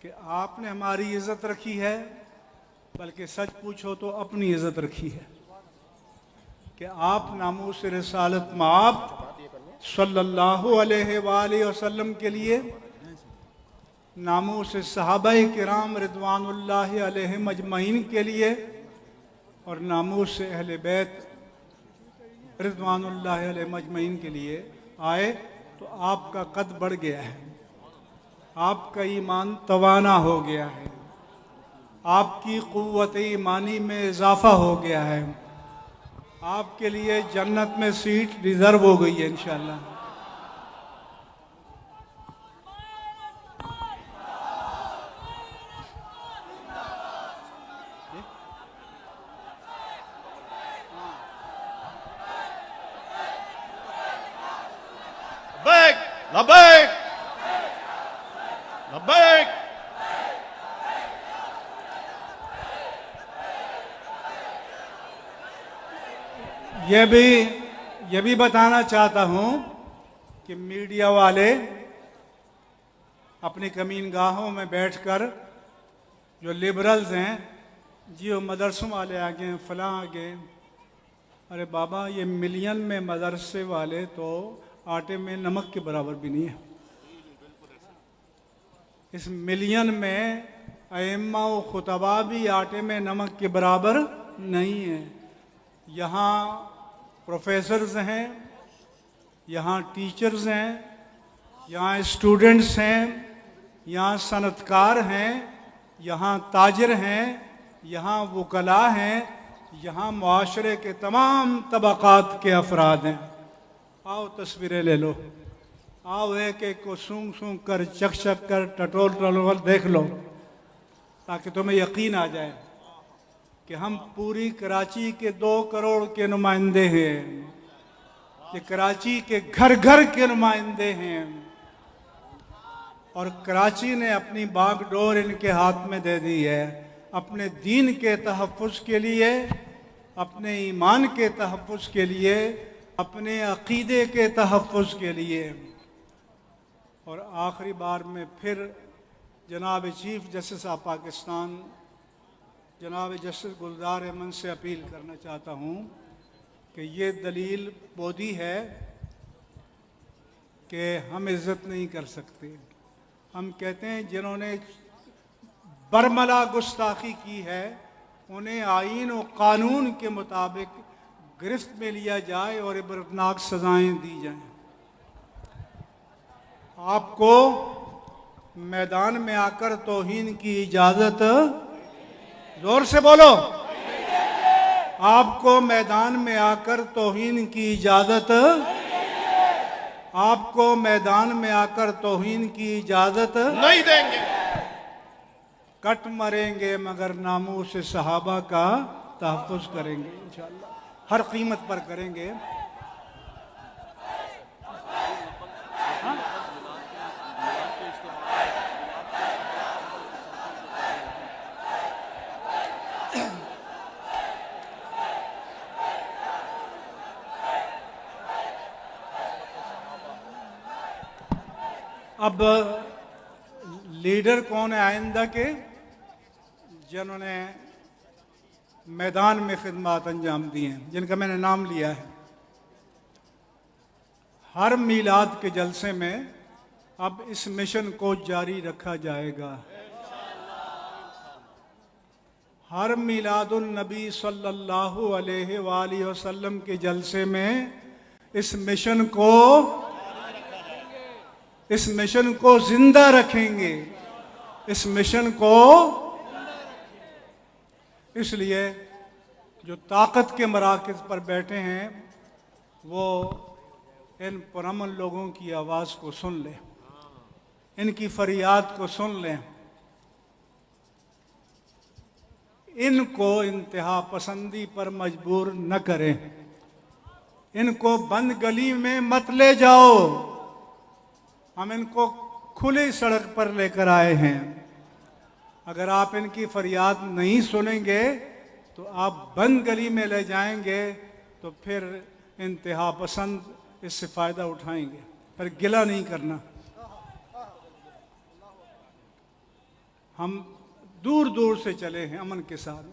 कि आपने हमारी इज़्ज़त रखी है, बल्कि सच पूछो तो अपनी इज़्ज़त रखी है कि आप नामूस रिसालत माब सल्लल्लाहु अलैहि वसल्लम के लिए, नामूस सहाबाए किराम रिदवानुल्लाहि अलैहिम अजमईन के लिए और नामूस अहले बैत रिदवानुल्लाहि अलैहिम अजमईन के लिए आए, तो आपका कद बढ़ गया है, आपका ईमान तवाना हो गया है, आपकी क़ुव्वत ईमानी में इजाफा हो गया है, आपके लिए जन्नत में सीट रिजर्व हो गई है इंशाअल्लाह।
लब्बैक लब्बैक।
ये भी बताना चाहता हूं कि मीडिया वाले अपनी कमीनगाहों में बैठकर जो लिबरल्स हैं जी, वो मदरसों वाले आ गए, फलां आ गए। अरे बाबा, ये मिलियन में मदरसे वाले तो आटे में नमक के बराबर भी नहीं है। इस मिलियन में अइम्मा व खुतबा भी आटे में नमक के बराबर नहीं है। यहाँ प्रोफेसर्स हैं, यहाँ टीचर्स हैं, यहाँ स्टूडेंट्स हैं, यहाँ सनतकार हैं, यहाँ ताजिर हैं, यहाँ वकला हैं, यहाँ मुआशरे के तमाम तबक़ात के अफराद हैं। आओ तस्वीरें ले लो, आओ एक एक को सूंघ सूंघ कर, चख चख कर, टटोल टटोल देख लो, ताकि तुम्हें यकीन आ जाए कि हम पूरी कराची के 2 करोड़ के नुमाइंदे हैं, ये कराची के घर घर के नुमाइंदे हैं और कराची ने अपनी बागडोर इनके हाथ में दे दी है, अपने दीन के तहफ़्फ़ुज़ के लिए, अपने ईमान के तहफ़्फ़ुज़ के लिए, अपने अक़ीदे के तहफ़्फ़ुज़ के लिए। और आखिरी बार में फिर जनाब चीफ जस्टिस ऑफ पाकिस्तान जनाब जस्टिस गुलजार अहमद से अपील करना चाहता हूँ कि ये दलील बोधी है कि हम इज़्ज़त नहीं कर सकते। हम कहते हैं जिन्होंने बरमला गुस्ताखी की है उन्हें आईन और कानून के मुताबिक गिरफ्त में लिया जाए और इबरतनाक सजाएं दी जाएं। आपको मैदान में आकर तौहीन की इजाजत, जोर से बोलो, आपको मैदान में आकर तौहीन की इजाजत, आपको मैदान में आकर तौहीन की इजाजत
नहीं देंगे।
कट मरेंगे मगर नामूस से सहाबा का तहफ़्फ़ुज़ करेंगे इंशाअल्लाह, हर कीमत पर करेंगे। अब लीडर कौन है आइंदा के, जिन्होंने मैदान में खिदमत अंजाम दी हैं, जिनका मैंने नाम लिया है। हर मीलाद के जलसे में अब इस मिशन को जारी रखा जाएगा। हर मीलादुन नबी सल्लल्लाहु अलैहि वसल्लम के जलसे में इस मिशन को जिंदा रखेंगे, इस मिशन को। इसलिए जो ताकत के मराकज़ पर बैठे हैं वो इन पुरअमन लोगों की आवाज़ को सुन लें, इनकी फरियाद को सुन लें, इनको इंतहा पसंदी पर मजबूर न करें, इनको बंद गली में मत ले जाओ। हम इनको खुली सड़क पर लेकर आए हैं। अगर आप इनकी फरियाद नहीं सुनेंगे तो आप बंद गली में ले जाएंगे तो फिर इंतहा पसंद इससे फ़ायदा उठाएंगे, पर गिला नहीं करना। हम दूर दूर से चले हैं अमन के साथ,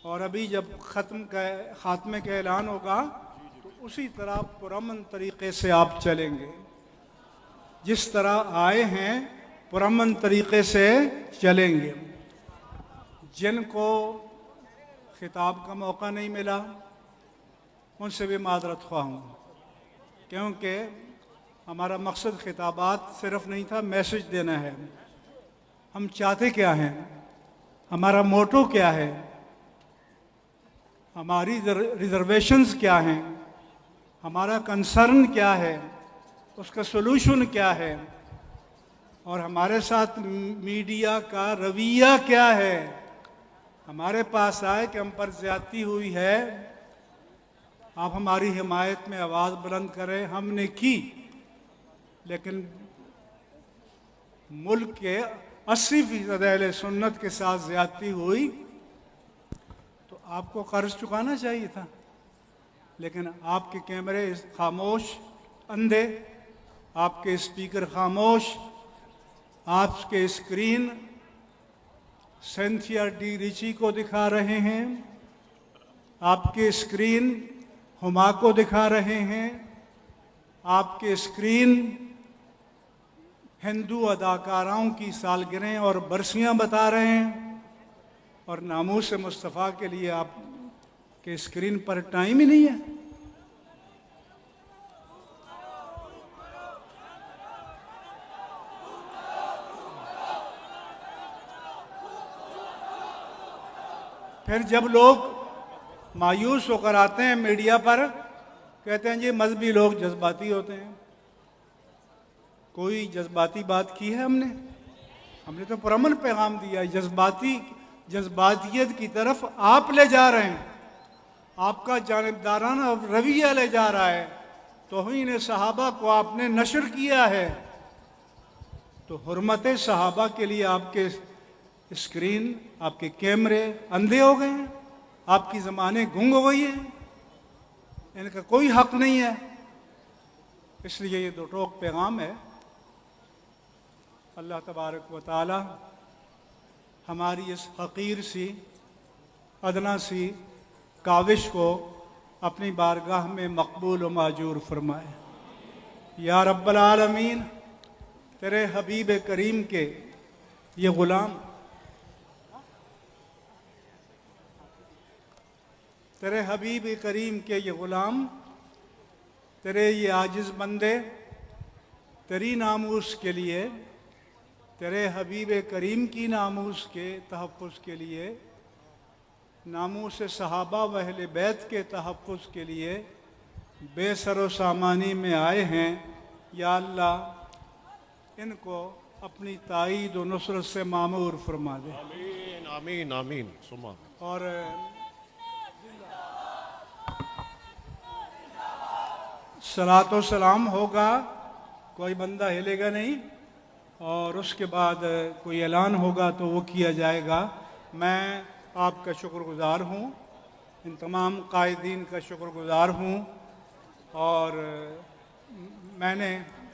और अभी जब खात्मे का ऐलान होगा तो उसी तरह पुरअमन तरीक़े से आप चलेंगे। जिस तरह आए हैं पुरअमन तरीक़े से चलेंगे। जिनको खिताब का मौका नहीं मिला उनसे भी मादरत ख्वाह हूँ, क्योंकि हमारा मकसद खिताबात सिर्फ नहीं था, मैसेज देना है। हम चाहते क्या हैं, हमारा मोटो क्या है, हमारी रिजर्वेशंस क्या हैं, हमारा कंसर्न क्या है, उसका सोल्यूशन क्या है, और हमारे साथ मीडिया का रवैया क्या है। हमारे पास आए कि हम पर ज्यादती हुई है, आप हमारी हिमायत में आवाज़ बुलंद करें, हमने की, लेकिन मुल्क के 80% अहले सुन्नत के साथ ज्यादती हुई तो आपको कर्ज चुकाना चाहिए था। लेकिन आपके कैमरे खामोश, अंधे, आपके स्पीकर खामोश, आपके स्क्रीन सिंथिया डी रिची को दिखा रहे हैं, आपके स्क्रीन हुमा को दिखा रहे हैं, आपके स्क्रीन हिंदू अदाकाराओं की सालगिरह और बरसियां बता रहे हैं, और नामूस मुस्तफ़ा के लिए आपके स्क्रीन पर टाइम ही नहीं है। फिर जब लोग मायूस होकर आते हैं मीडिया पर, कहते हैं जी मजहबी लोग जज्बाती होते हैं। कोई जज्बाती बात की है हमने तो पुरअमन पैगाम दिया। जज्बातियत की तरफ आप ले जा रहे हैं, आपका जानिबदाराना रवैया ले जा रहा है। तौहीन सहाबा को आपने नशर किया है, तो हुर्मत सहाबा के लिए आपके स्क्रीन, आपके कैमरे अंधे हो गए हैं, आपकी ज़बानें गूंग हो गई हैं, इनका कोई हक नहीं है। इसलिए ये दो टोक पैगाम है। अल्लाह तबारक व तआला हमारी इस हकीर सी अदना सी काविश को अपनी बारगाह में मकबूल व माजूर फरमाए। या रब्बल आलमीन, तेरे हबीब करीम के ये ग़ुलाम, तेरे हबीब करीम के ये ग़ुलाम, तेरे ये आजिज़ बंदे तेरी नामूस के लिए, तेरे हबीब करीम की नामूस के तहफ़्फ़ुज़ के लिए नामूस सहाबा व अहले बैत के तहफ़्फ़ुज़ के लिए बेसरो सामानी में आए हैं। या अल्लाह इनको अपनी ताईद व नुसरत से मामूर फरमा दे।
आमीन आमीन आमीन सुमा।
और सलातो सलाम होगा, कोई बंदा हिलेगा नहीं, और उसके बाद कोई ऐलान होगा तो वो किया जाएगा। मैं आपका शुक्रगुज़ार हूँ, इन तमाम कायदीन का शुक्रगुज़ार हूँ, और मैंने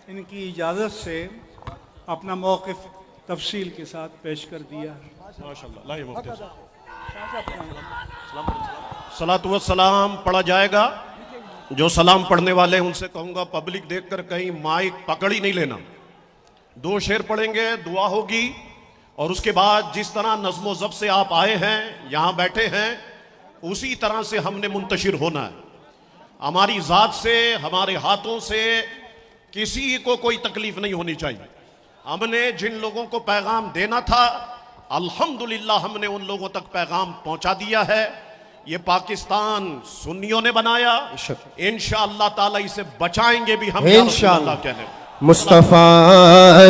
इनकी इजाज़त से अपना मौक़िफ़ तफसील के साथ पेश कर दिया।
माशाअल्लाह। सलातु व सलाम पढ़ा जाएगा। जो सलाम पढ़ने वाले हैं उनसे कहूँगा पब्लिक देखकर कहीं माइक पकड़ ही नहीं लेना। 2 शेर पढ़ेंगे, दुआ होगी, और उसके बाद जिस तरह नज़्मो ज़ब्त से आप आए हैं, यहाँ बैठे हैं, उसी तरह से हमने मुंतशिर होना है। हमारी ज़ात से, हमारे हाथों से किसी को कोई तकलीफ नहीं होनी चाहिए। हमने जिन लोगों को पैगाम देना था, अल्हम्दुलिल्लाह हमने उन लोगों तक पैगाम पहुंचा दिया है। ये पाकिस्तान सुन्नियों ने बनाया, इंशाअल्लाह ताला इसे बचाएंगे भी हम, इंशाअल्लाह कहने।
मुस्तफ़ा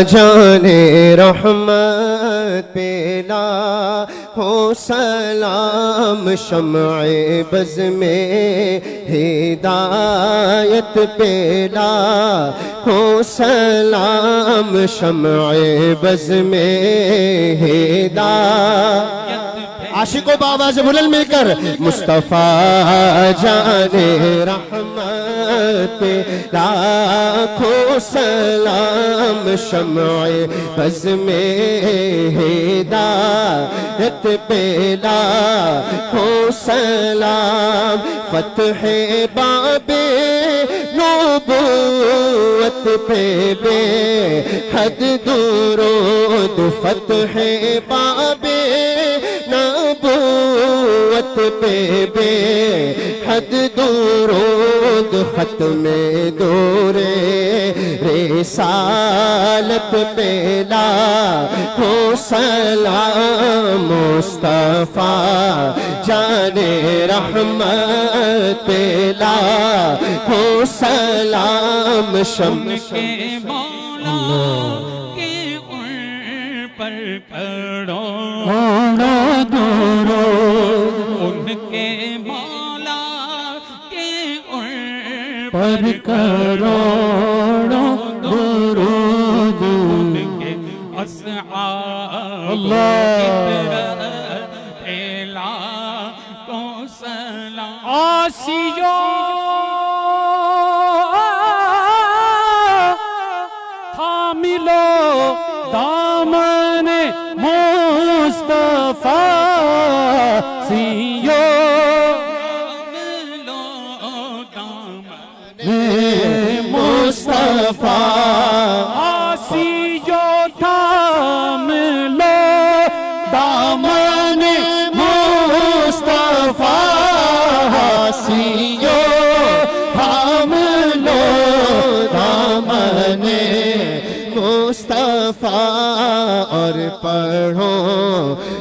जाने रहमत पेला हो सलाम, शम्अ बज़ में हिदायत पेला हो सलाम, शम्अ बज़ में हिदायत। आशिकों बाबा से बुलंद मिलकर मुस्तफ़ा जाने रहमत लाखों सलाम, शम्अ बज़ में हिदायत पे लाखों सलाम, फ़त्ह बाबे नबूवत पे बेहद दुरूद, फ़त्ह बाबे नबूवत पे बेहद दुरूद, ख़त्मे दूरे रिसालत पे लाखों सलाम, मुस्तफ़ा जाने रहमत पे लाखों सलाम, शम्अ
के मौला के उन पर करो दूरो, उनके मौला के उन पर करो दुरूद, उनके अस्हाब पे लाखों सलाम। आसियो थामिलो दामन मुस्तफ़ा सियो, थामिलो दामन
मुस्तफ़ा,
आसियो थामिलो दामन
मुस्तफ़ा सियो, थामिलो दामन मुस्तफ़ा, और पढ़ो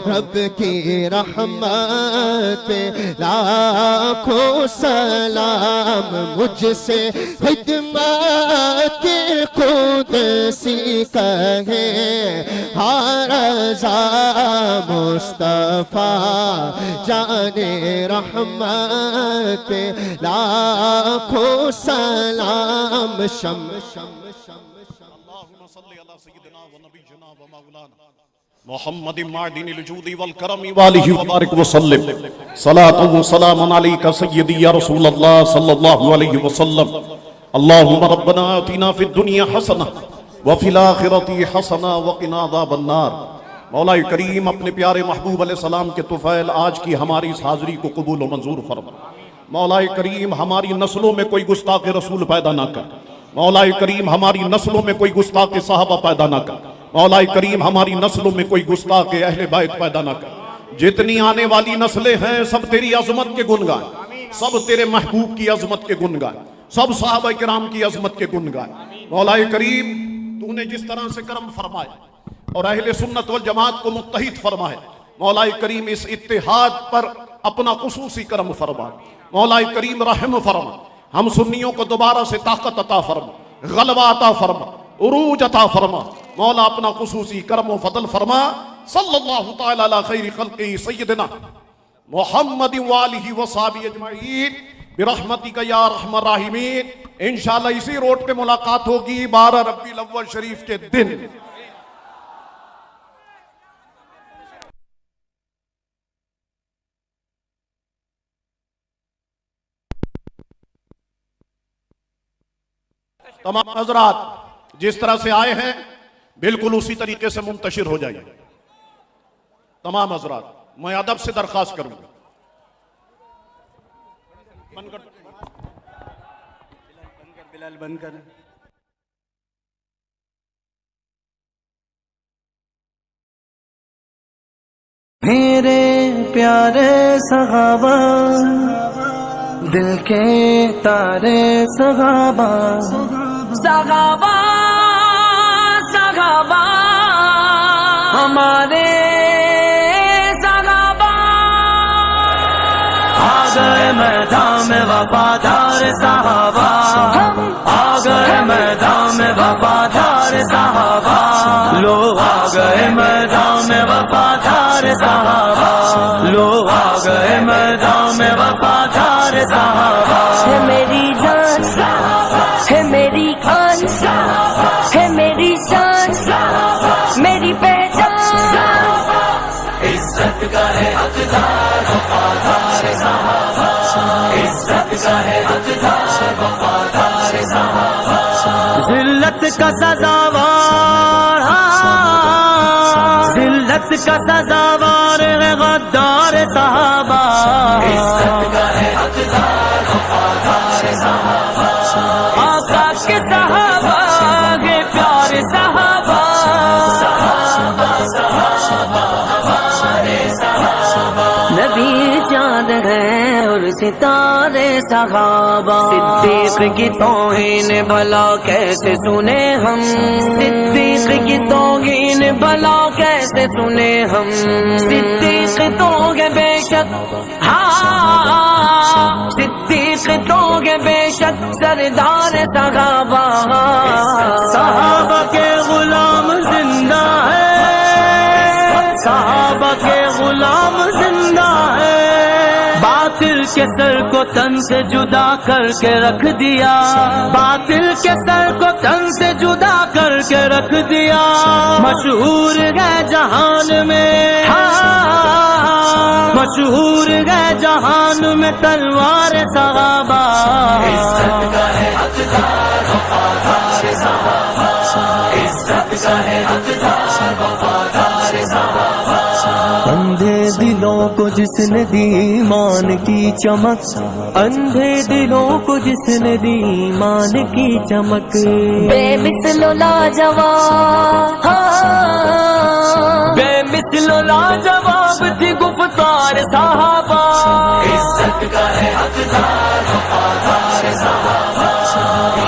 रब की रहमत पे लाखों सलाम, मुझसे खिदमत के क़ुदसी कहे हर रज़ा, मुस्तफ़ा जाने रहमत पे लाखों सलाम, शम्अ
मोहम्मद मादिनिल जूदी वल करमी वालिहि व बारिक व सल्लिम, सलातु व सलामुन अलैका सय्यदी या रसूल अल्लाह सल्लल्लाहु अलैहि वसल्लम। अल्लाहुम्मा रब्बना आतिना फिद दुनिया हसना व फिल आखिरति हसना व क़िना अज़ाबन नार। मौला करीम अपने प्यारे महबूब अलैहिस्सलाम के तुफ़ैल आज की हमारी इस हाज़री को कबूल व मंजूर फरमा। मौला करीम हमारी नस्लों में कोई गुस्ताख़ रसूल पैदा ना कर। मौला करीम हमारी नस्लों में कोई गुस्ताख़ सहाबा पैदा ना कर। मौला करीम हमारी नस्लों में कोई गुस्ताख़ अहले बैत पैदा ना कर। जितनी आने वाली नस्लें हैं सब तेरी अजमत के गुण गाएं, सब तेरे महबूब की अजमत के गुण गाएं, सब सहाबा किराम की अजमत के गुण गाएं। मौला करीम तूने जिस तरह से करम फरमाया और अहले सुन्नत वल जमात को मुत्तहिद फरमाए, मौला करीम इस इत्तिहाद पर अपना खुसूसी करम फरमा। मौला करीम रहम फरमा, हम सुन्नियों को दोबारा से ताकत अता फरमा, गलबा अता फरमा, उरूज अता फरमा। मौला अपना खुसूसी करम व फजल फरमा। सल्लल्लाहु तआला अला खैरि खल्क़ि सय्यिदना मुहम्मद व आलिहि व सहबिहि अजमईन बिरहमतिका या रहमान राहिमीन। इंशाअल्लाह इसी रोड पे मुलाकात होगी 12 रबीउल अव्वल शरीफ के दिन। तमाम हजरात जिस तरह से आए हैं बिल्कुल उसी तरीके से मुंतशिर हो जाइए। तमाम हजरात मैं अदब से दरखास्त करूंगा।
बिलाल बंद कर।
मेरे प्यारे सहाबा, दिल के तारे सहाबा, सहाबा सहाबा हमारे सहाबा, आ गए मैदान में वफादार सहाबा, आ गए मैदान में वफादार सहाबा, लोग आ गए मैदान में वफादार सहाबा, लोग आ गए मैदान में वफादार सहाबा। है मेरी जान, है मेरी खान, है मेरी शान, मेरी पहचान, इज्जत का है हकदार वफादार सहाबा, इज्जत का है हकदार वफादार सहाबा, जिल्लत का सजावार, जिल्लत का सजावार है गद्दार सहाबा, इज्जत का है हकदार वफादार सहाबा, आका के सहाबा है प्यारे सहाबा, सहाबा सहाबा हमारे सहाबा, नबी चाँद है और सितारे सहाबा, सिद्दीक की तौहीन भला कैसे सुने हम, सिद्दीक की तौहीन भला कैसे सुने हम, सिद्दीक तो है बेशक, हाँ सिद्दीक तो है बेशक सरदार सहाबा, सहाबा के गुलाम जिंदा है, सहाबा के गुलाम जिंदा है, बातिल के सर को तन से जुदा करके रख दिया, बातिल के सर को तन से जुदा करके रख दिया, मशहूर है जहान में, हाँ मशहूर है जहान में तलवार सहाबा, इज्जत का है हकदार वफादार सहाबा, इज्जत का है हकदार वफादार सहाबा, अंधे दिलों को जिसने दी ईमान की चमक, अंधे दिलों को जिसने दी ईमान की चमक, बेमिसलो लाजवाब, बेमिसलो लाजवाब थी गुफ्तार सहाबा, इज्जत का है हकदार वफादार सहाबा,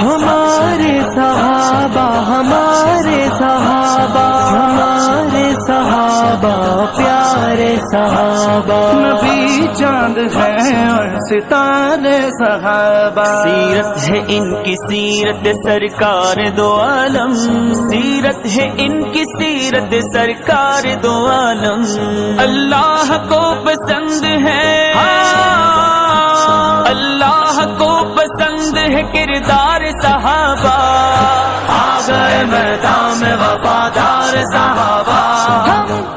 हमारे सहाबा, हमारे सहाबा, हमारे सहाबा प्यारे सहाबा, नबी चाँद है और सितारे सहाबा, सीरत है इनकी सीरत सरकार दो आलम, सीरत है इनकी सीरत सरकार दो आलम, अल्लाह को पसंद है, अल्लाह को पसंद है किरदार सहाबा, आ गए मैदान में वफादार सहाबा,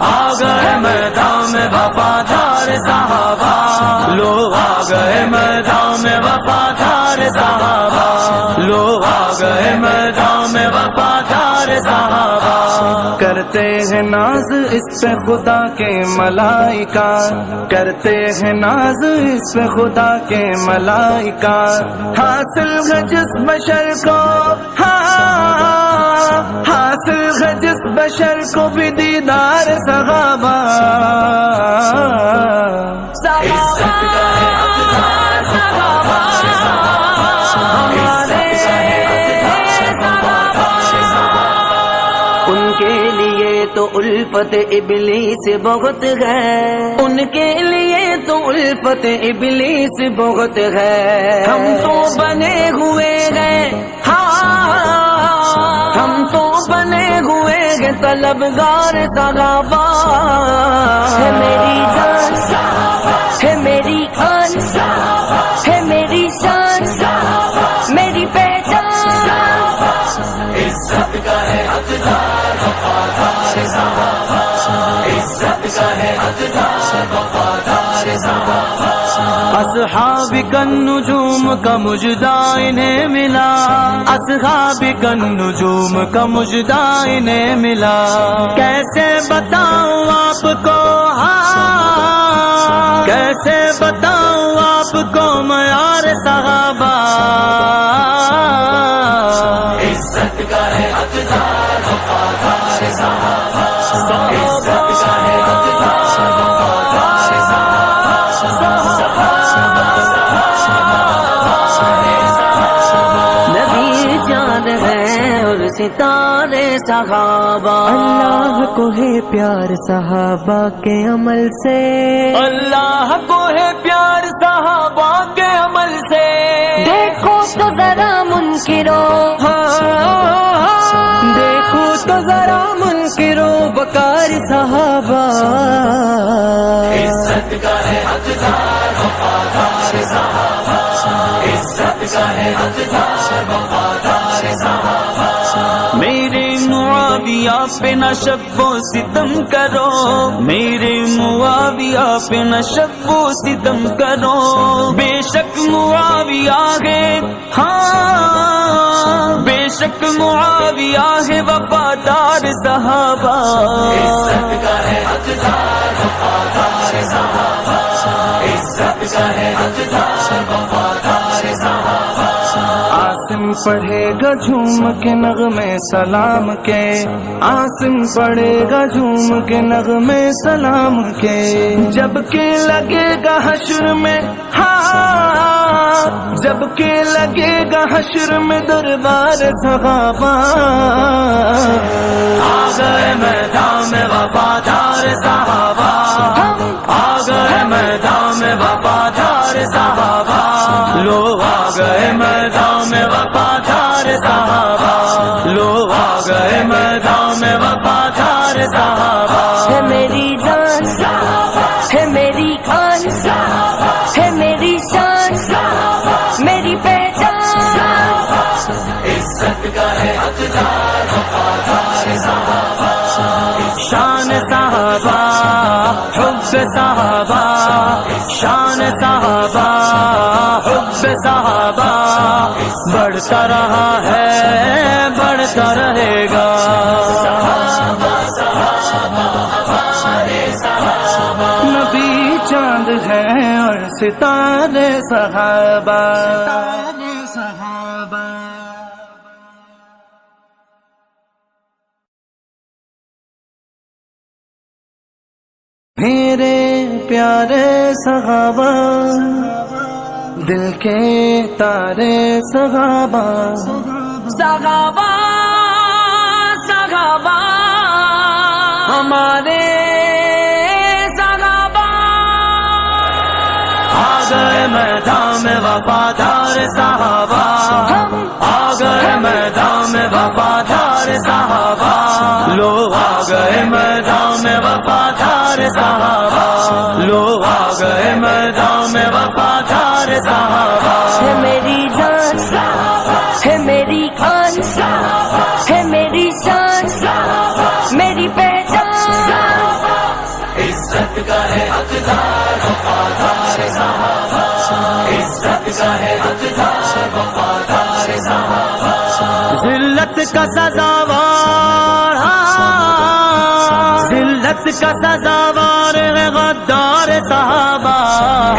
आ गए मैदान में वफादार सहाबा, लोग आ गए मैदान में वफादार सहाबा, लोग आ गए मैदान में वफादार सहाबा, करते हैं नाज इस पे खुदा के मलाइका, करते हैं नाज इस पे खुदा के मलाइका, हासिल है जिस बशर को, हाँ हासिल है जिस बशर को भी दीदार सहाबा, उनके लिए तो उल्फत इबलीस बहुत है, उनके लिए तो उल्फत इब्लीस बहुत है। हम तो बने हुए गए, हाँ हम तो बने हुए गए तलबगार सहाबा। है मेरी जान, है मेरी आन, है मेरी शान, मेरी पहचान। इज्जत का है हकदार वफादार सहाबा, इज्जत का है हकदार वफादार सहाबा। असहाबी कन्नुजूम का मुजदा इन्हें मिला, असहाबी कन्नुजूम का मुजदा इन्हें मिला। कैसे बताऊं आपको, हाँ कैसे बताऊं आपको मयार सहाबा। इज्जत का है हकदार वफादार सहाबा, इज्जत का है हकदार वफादार सहाबा। नबी जान है और सितारे सहाबा। अल्लाह को है प्यार सहाबा के अमल से, अल्लाह को है प्यार सहाबा के अमल से। देखो तो जरा मुनकिरो, देखो तो जरा मुनकिरो बकार सहाबा। इज्जत का है हकदार वफादार सहाबा, इज्जत का है हकदार वफादार सहाबा। मेरे मुआविया पे न शब्बो सितम करो, मेरे मुआविया पे न शब्बो सितम करो। बेशक मुआविया है, हाँ बेशक मुआविया है वफादार सहाबा। इज्जत का है हकदार वफादार सहाबा, इज्जत का है हकदार वफादार सहाबा। आसिम पढ़ेगा झूम के नगमे सलाम के, आसिम पढ़ेगा झूम के नगमे सलाम के। जबकि लगेगा हश्र में, हाँ जबकि लगेगा हश्र में दरबार सहाबा। आ गए मैदान में वफादार सहाबा, आ गए मैदान में वफादार सहाबा। लो आ गए मैदान में वफादार सहाबा, लो आ गए मैदान में वफादार सहाबा। है मेरी जान, है मेरी आन, है मेरी शान, मेरी पहचान। इज्जत का है हकदार वफादार सहाबा, शान सहाबा हुब्ब सहाबा, शान सहाबा हुब्ब सहाबा। बढ़ता रहा है बढ़ता रहेगा। सहाबा सहाबा हमारे सहाबा, नबी चांद है और सितारे सहाबा, सितारे सहाबा। मेरे प्यारे सहाबा, दिल के तारे सहाबा, सहाबा सहाबा हमारे सहाबा। आ गए मैदान में वफादार सहाबा, आ गए मैदान में वफादार सहाबा। लो आ गए मैदान में वफादार सहाबा, लो आ गए मैदान में वफादार सहाबा। है मेरी जान, है मेरी आन, है मेरी शान, मेरी पहचान। इज्जत का है हकदार वफादार सहाबा, इज्जत का है हकदार वफादार सहाबा। जिल्लत का सजावार, जिल्लत का सजावार है गद्दार सहाबा।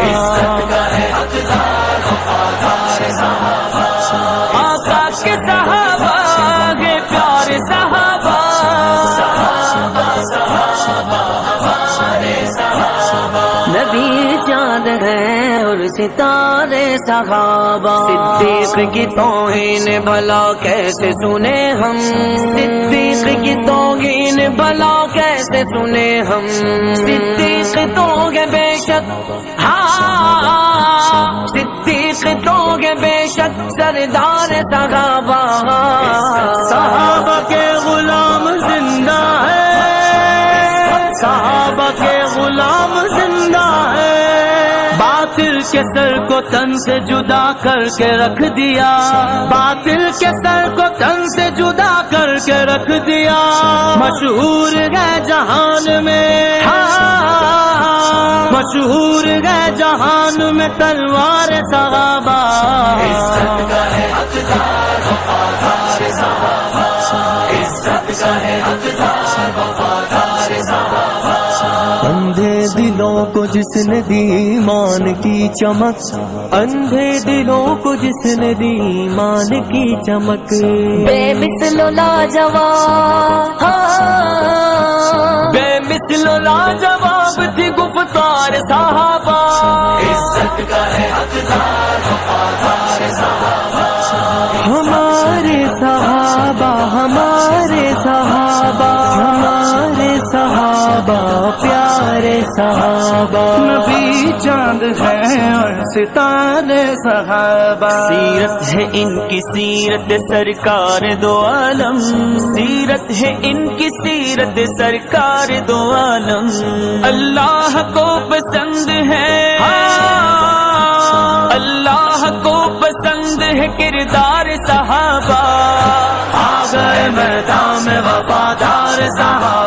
इज्जत का है हकदार वफादार सहाबा, आका के सहाबा है प्यारे सहाबा। सहाबा सहाबा हमारे सहाबा, नबी चांद है और सितारे सहाबा। सिद्दीक की तौहीन भला कैसे सुने हम, सिद्दीक की तौहीन भला कैसे सुने हम। सिद्दीक तो है बेशक, हाँ सिद्दीक तो है बेशक सरदार सहाबा। सहाबा के गुलाम जिंदा है, सहाबा के गुलाम जिंदा है। बातिल के सर को तन से जुदा करके रख दिया, बातिल के सर को तन से जुदा करके रख दिया। मशहूर है जहान में, हाँ मशहूर है जहान में तलवार सहाबा। इज्जत का है हकदार वफादार सहाबा, इज्जत का है हकदार वफादार सहाबा। अंधे दिलों को जिसने दी ईमान की चमक, अंधे दिलों को जिसने दी ईमान की चमक। बेमिसलो लाजवाब, बेमिसलो लाजवाब थी गुफ्तार सहाबा। इज्जत का है हकदार वफादार सहाबा। हमारे सहाबा, हमारे सहाबा, हमारे सहाबा प्यारे सहाबा। नबी चांद है और सितारे सहाबा। सीरत है इनकी सीरत सरकार दो आलम, सीरत है इनकी सीरत सरकार दो आलम। अल्लाह को पसंद है, अल्लाह को पसंद है किरदार सहाबा। आ गए मैदान में वफादार सहाबा।